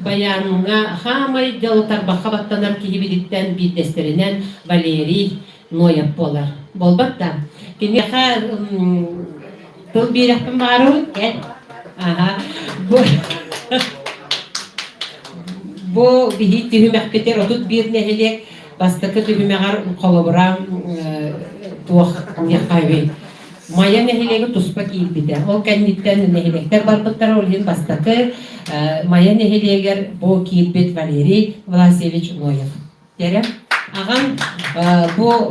bayanına hamay dalıtar bakabattanar ki bilitten bir desterinden Valeri Noyap bolar. Bolbat da. Kini ha tıl bir yapıp bağırabın gel. Aha. Bu bihi tühümek biter otut bir nehelek bastakı tühümeğer kolabıram tuğ yakaybi. Maya neheleki tuspak iyi biter. O kenditten nehelekler barbıtlar olhin bastakı Maya neheleger bu kilbet Valeri Vlasevich Noyev. Derem ağam bu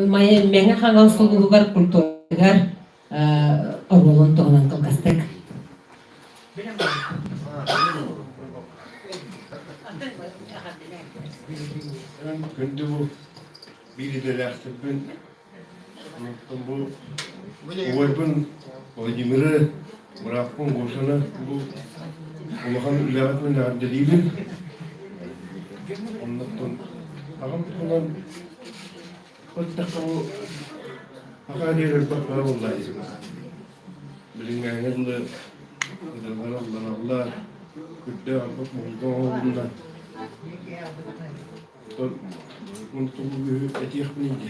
Maya menge hangal suluğugar kulturgar orulun toğunan kılgastık. Ben günde bu biri de ben bu Oybun Vladimir'i bıraktım boşuna bu Allah'ın ilahını nerede değilim. Ondan ağam bundan hatta bu hakaliye bakma vallahi. Bilinmeyen de Allah kütte alıp bundan untuk etiyak neydi?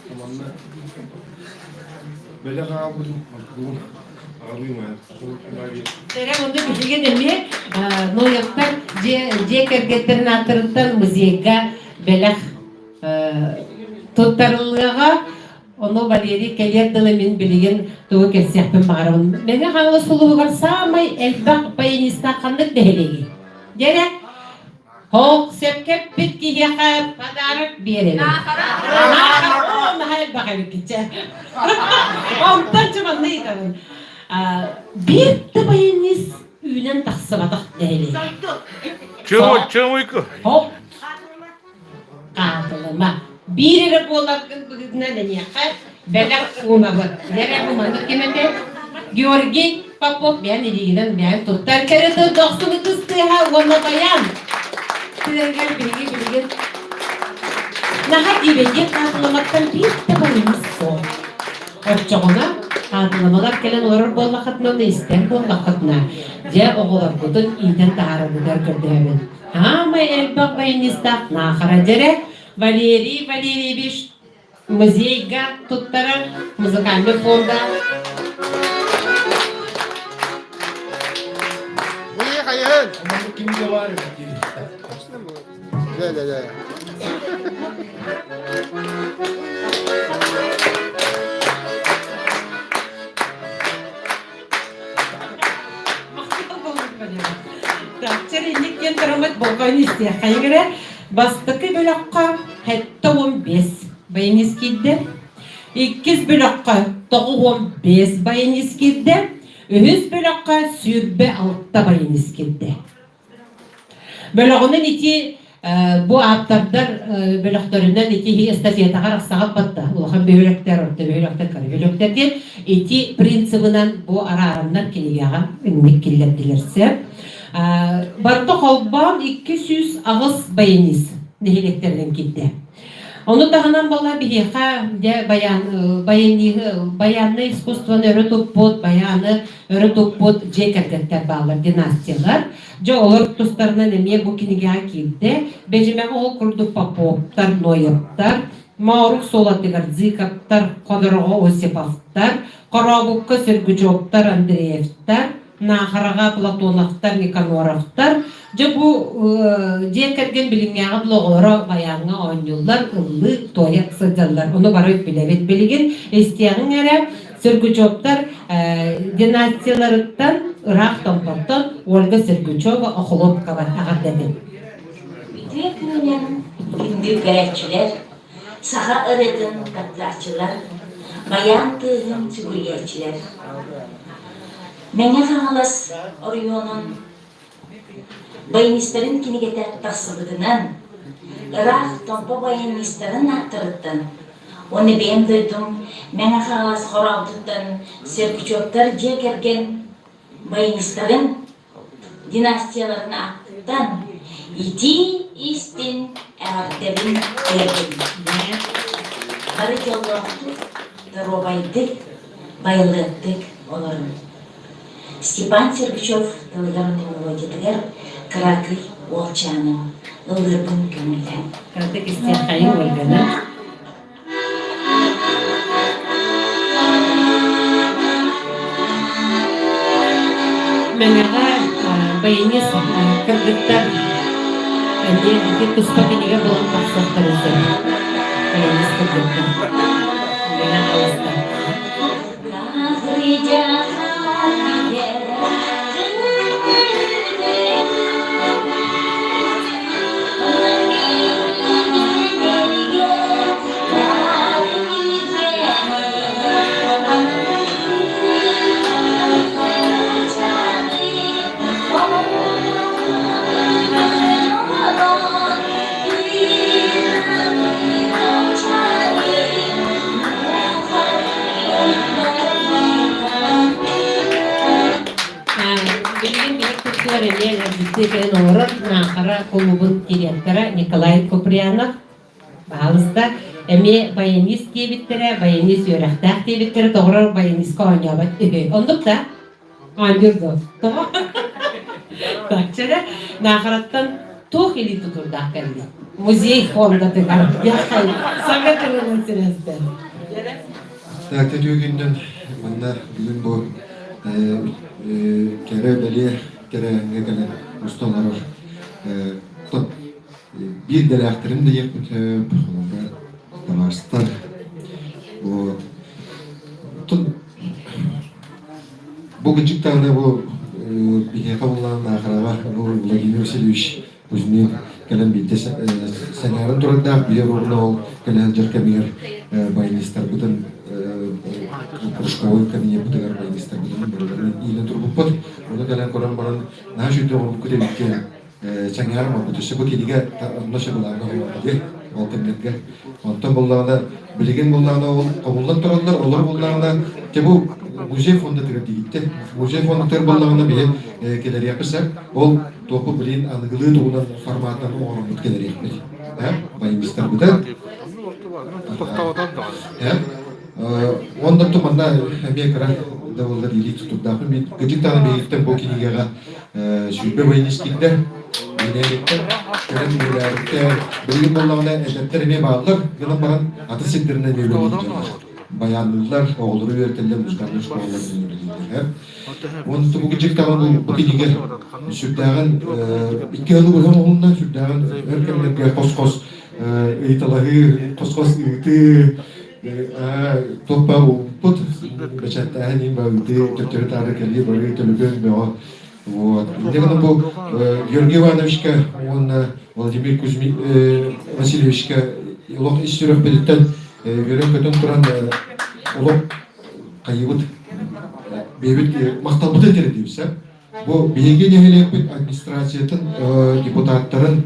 Tamamla böyle kaldım. Ağlayayım ya. Terem onu bilgin demeye Noyap'tan Cekergetlerin atırından müziyega belak tuttarılığa onu Valeri kelir dilimin bilgin tuğu kesiyapın bağırın. Mene hava suluğu var samay elbak bayinista kandık dehelegi. Dere Hok sepkep bitki yaka padarak biyelim. Nahara o mahal bakayım gideceğim. Ondan çıman neyi kadın. Bir de bayiniz ünen taksımadık dehelegi. Çığım uyku. Hop. Katılıma. Bir yere bolak ne yaka belak umağı. Nere umağı kimende? Georgi Popov ben ilgiden ben tutar kere de dostunu kıstıha ona bayan. Sizlerden bilgi. Nahat gibi katlamaktan bir de bayımız son. Hoşçakalın. Katlamalar gelen olur bol vakitna ne ister bol vakitna. Ce oğular kudun iyiden taharabılar gördüğümün. Ama elbak bayınızda nahara dere Valeri bir müzeyga tuttaran müzikalli fonda. Buraya kayın. Ama kimde var ya? Gel. Çerenlik yentaramat bolgan istiyor. Hayır, bastıkı blokka hatta 15 bayınız giddi. 2 blokka 15 bayınız giddi. 100 blokka sürbe altta bayınız giddi. Bloğunun iti bu aptarlar bloklarından iti estafiyata kararsağı battı. Ulan böylekler orta böylekler karı. Böylekler değil, iti prinsibinden bu ararından kiliyağa ünlük killettilirse. Barda kolban 200 ağız bayiniz nehirliklerden gitti. Onu da hanan bala bir ha de bayanlı iskustvanı öğretupot bayanı öğretupot cekergetler bağlar dinastiyalar. Jo olur tustlarına nemiye bu kiniga gitti. Becime ol kurdu Popovlar, Noyaplar, Mauruk Solatıgar, Zikaplar, Kodorgo Osipovlar, Korabukka Sergücoplar, Andreevlar, Naharaga Platonovlar, Nikonorovlar. Bu cekergen bilinmeyen bloğlara bayanına oynuyorlar, ıllı toyak sıcaklar. Onu barıp bilgin. İsteyen yere Sergücoplar dinastiyalarından Irak Tompak'tan Olga Sergücova Okhulovka var. Ağır dedi. Cekmeyen Büyükgerekçiler, saha ıradın katlarçılar, bayan tığın süpürgeciler. Mene halas Orion'un bayınistlerin kinigete tasıbıdından, Irak tompa bayınistlerin aktarıttan. Onu benim duydum, mene halas horaldıktan, serküçoklar cekerken bayınistlerin dinastiyalarını aktıktan, iti istin erderin erdim. Barı yolluqtu, robaydık, bayıldık olarım. Степан Сергачев тылгарын мелодиялар Кракый Волчаным ылырбын көңілден. Кырдык истиякайын өлгөнү. Менега байынес кырдыктар эти туспа кенеге болон максаттар өсөт. Байынес кырдыктар. Менен алыста. Нахара клубын директоры Николай Куприянов бағылыста әме баянист кейбіттері, баянист өрәқтәқ кейбіттері тоғырар баянистқа ойнабат. Ондықта? Ойнырды. Так, чәрі нахараттан тоқ елі тұтырдақ кәлді. Музей фонда тұғар. Яқай, саңа тұрылын сіресті. Так, тәтігінден мұнда бүгін бұл кәрі бәле кәрі әңгекәлі ұсталары bir delektörüm de yapıp dalaştır. Bu küçükten de bu bir kabulan akraba bu Vladimir Vasilevich uzun kalan bir senaryo turunda bir rol kalan jerkamir baynistar bütün Kruşkov'un kabine putar baynistar bütün böyle ilan turup pot. Onu kalan koran baran naşu diyor bu kadar bir Çangar mı bu tuşu bu kediga anlaşılan diye altınlıkta. Ondan bunlarda bilgin bunlarda kabullan turanlar olur bunlarda ki bu muzey fondu gitti. Muzey fondu bunlarda bile keler yapırsak ol topu bilin anıgılığı doğulan formattan oranlık keler yapmış. Bayımızlar bu da. Ondan tumanda Amerika'da davulda dili tutup da bir gıcık tane bir gittim bu kediga şüphe bayınışkinde. Yine gören bilgin bollarına edeplerine bağlılar. Yılın baran atı siklerine devredildiler. Bayanlılar, oğulları ürettiler, müzgarlı şkoğulları ürettiler. Onun için bu gıcık taban bu kediga sürdağın iki yılı olan oğlundan sürdağın erkenlerine kos eğitaları, kos eğiti topa put beçattağın bağıtı, tötürü tarih kelli böyle telefon ve o Вот. Именно был Георгий Ивановичка, он Владимир Васильевичка, Лох из четырех педитан, верен потом туран Лох кайвут, бевит мақтабыт етер дейбіз. Bu беге нехелеппит администрациятын депутаттарын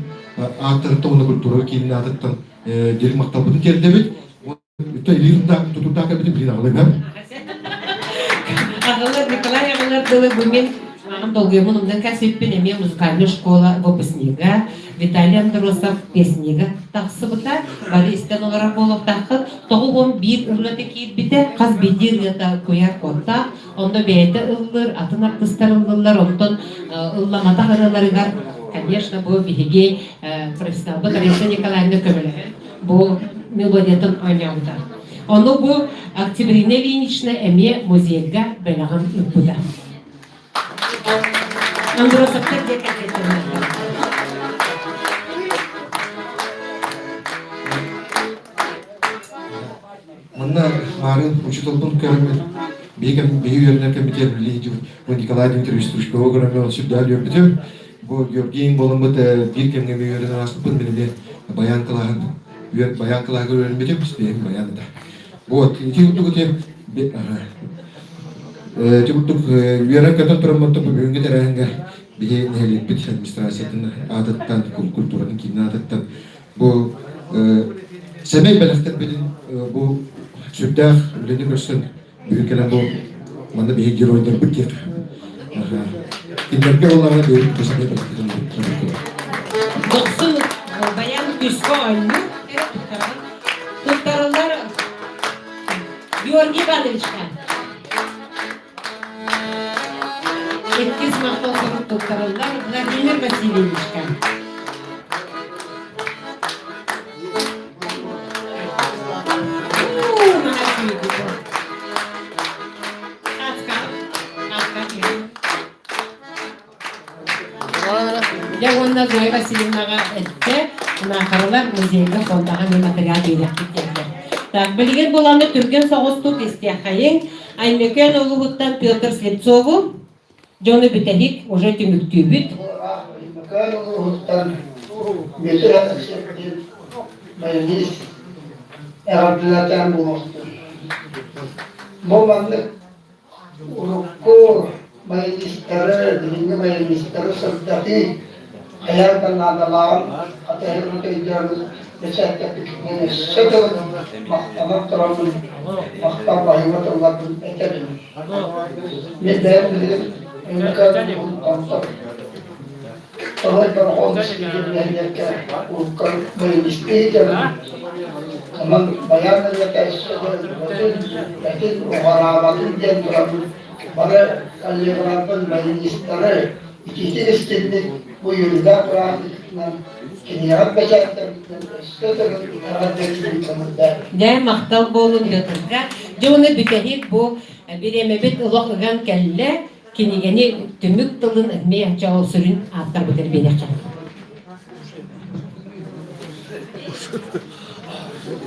аттырытты оны культура кейінен аттыттан дерек мақтабытын келдебит. Үтті илирында тұтырда кәбетін білін ағылайым. Ағылар, Николай ағылар дылы бұмен долгие мунумдан кәсіппен еме музыкальная школа выпускнига, Виталий Андросов песнига тақсыбыта, бары істен оларақ болып таққы, тоғы он бір үрлөті кейіп біте, қаз бедер ета көяр қотта, онда бәйті ұллыр, атын артыстар ұллылар, онтон ұлламата ғырыларығар, конечно, бұл бігеге профессионал Лариса Николаевна көмілі, бұл мелодиятын ойнауыда. Оны бұл Октябрина Ильинична әме музейға бәліған үппіда. Андросовтар дека кетірмеді. Мұнда марын учитылдың көрімді бейгі өрінер комитет білейді. Бұл Николай Дмитриевич Стручкова көрімді, ол сүрді әлі өрбіді. Бұл Георгийін болын бұд бір кемге бей өрінер асылпын білімде bayan kılahan, üyet bayan kılahan öğrenmeyecek misin benim bayanı da. Bu iki kutluk öte, Cibuttuk üyeren kötü turumuttuk bu büyüğünge terahenge bir nehelik bit administrasiyatın adattan, kulturanın kimine adattan bu semey belirtir bilin bu sütler üleni görsün büyükelen bu manda bir giroydur bu kek kinderge olanlara büyük bir semey belirtirin Doksun bayan küskü oyunu tuttarıllar Georgi Ivanovich'ten. Etkisiz mahtal sorup tuttarıllar Vladimir Vasilievич'ten. Ya onda Zoya Vasilievna'ga etti. Naharalar muzeyinde fondağa bir materyal belirttik dediler. Так, bilgen bolanı Türk'ün soğustuk istiyakayın. Aymeken oğluğuttan Piotr Slепцову, Johnny Bütehik, уже tümüktübüt. Aymeken oğluğuttan Piotr Slепцову, Bayaniz, Erabdülatan bulmuştur. Bu mandık Urukku Bayanistları, bilingi Bayanistları sırtaki hayatın adalan, atayırın teycanız, Mesela yani sekiz mahkama tarafından mahkama bahimat Allah'ın etelim. Ne değerli imkan kontak. Olay para olmuş yerlerde urkan böyle isteyeceğim. Ama bayanlar ya lakin o harabatın diyen bana kallebrantın bayinistleri ikisi istedik bu yılda bıraktıklar. Ne mahtal bolun götürge. Johnny Bütehik bu bir emebet uluğun kelle kinigeni tümük tılın etmeye çağıl sürün atlar bu terbiyelekçe.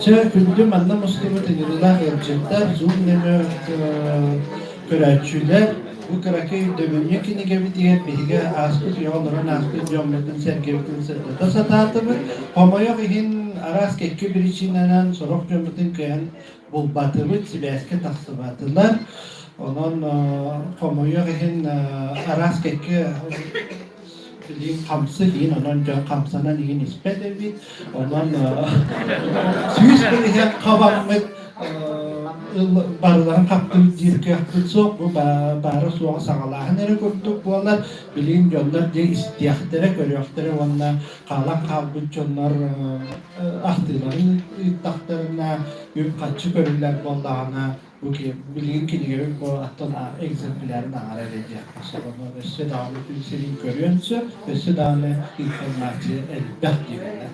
Küldüm anna Mustafa Tegirillah gerçekten zulmünü köretçüler bu kıraki dövünye kinige bitiyet bihiga askut yolların askut jomletin sergevtin sırtata satatımı homoyok ihin aras kekke bir içinden sorok jomletin kıyan bulbatımı sibeske taksıbatılar onun homoyok ihin aras kekke bilin kamsı ihin onun kamsanan ihin ispet evit onun süs bir ihin kavammet barıların kaptığı dirke yaptığı çok bu barı soğuk sağlahan ere kurtuk bu onlar bilin yollar diye istiyaktere görüyorlar onlar kalan kalbıç onlar ahtıların taktarına yük kaçı görürler bollağına bu ki bilin ki gibi bu atın egzemplerini ağır edecek aslında ve size daha bir senin görüyorsa ve size daha ne informasyon elbette diyorlar.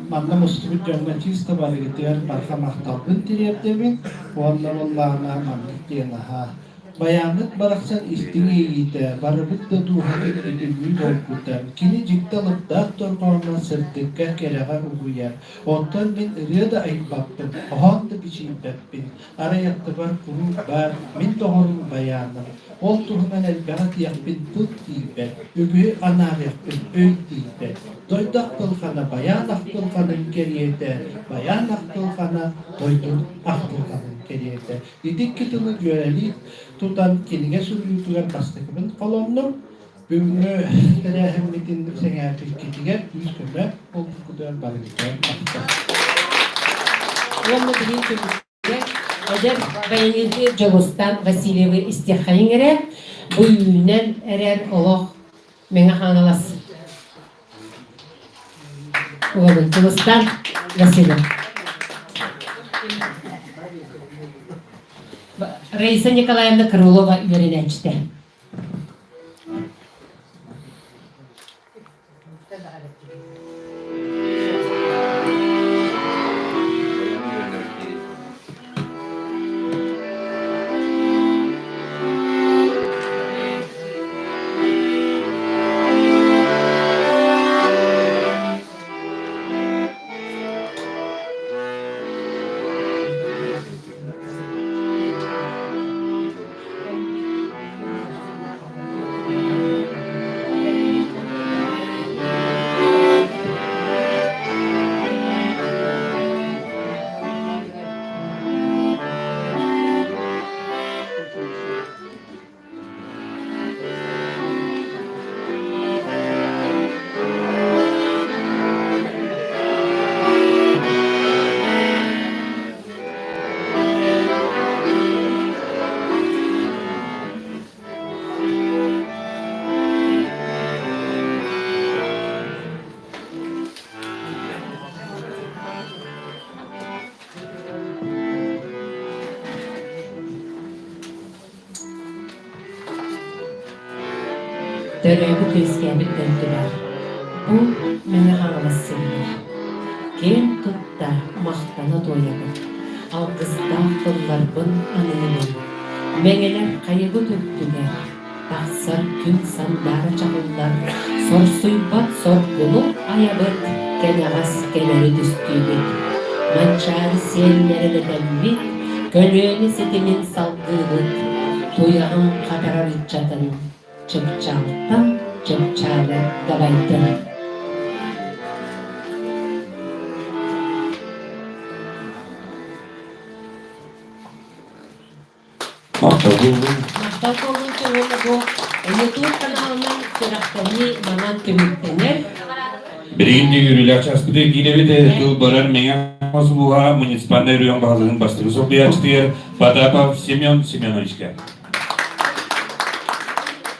Manna Mustafa Cömmerci istabari getiren barka mahtabın diriyetlemin vallahi manlık diyene ha. Bayanlık baraksan istini yiyite, barabık da duhanı edilmeyi dolkutan. Kini ciktalıp dağıtır korna sırtıkka kerağa uğuyan. Ondan ben ırıya da ayıp baktım, ohan da biçeyim beppin. Arayattı var kuru bar, min doğrun bayanım. Ol tuhunan elbeğat yakbin tut dilber, ögüğü anar yakbin öl dilber. Doydak kılkana bayan aktılkanın keriyete, bayan aktılkana doydun aktılkanın keriyete. Didik kitini göreli tutan kinige sürüyütüler bastıkımın kolonlu. Bugünü terehemmetin sengertik kitiger, yüz kömür, ol kukudur barıklar bakta. Onu bilin çocuklar, eder Bayanidi Jogostan Vasiliyevi istihayın ere, bu yünden erer oluq mena hanalas. Oğlum, Jogostan Vasiliyev. Раиса Николаевна Крылова Веренечте. Töröbü köskebit döndüler. Bu meni ağlasınlar. Ken tutta mahtana doyabın. Alkısta kıllarбын anıyının. Meğeler kayıbı töktüler. Taqsar gün sandara çağıllar. Sorsuybat sorgulu ayabıt. Keneğas kenarı düstübüt. Mançarı siyenlere de dembit. Kölüğünü setimin salgıbıt. Tuyağın katarar içatın. Çıpçalıktan çıpçalı gabaytın. Mahtat olun çoğunla bu YouTube kanalının sürekli bana tümüklenir. Birinci yürüyler çaskıda gidevi de tu baran menga masbuha municipalde rüyan bazının bastırı sokuya açtı. Patapov Semyon Semyonoviç'ke.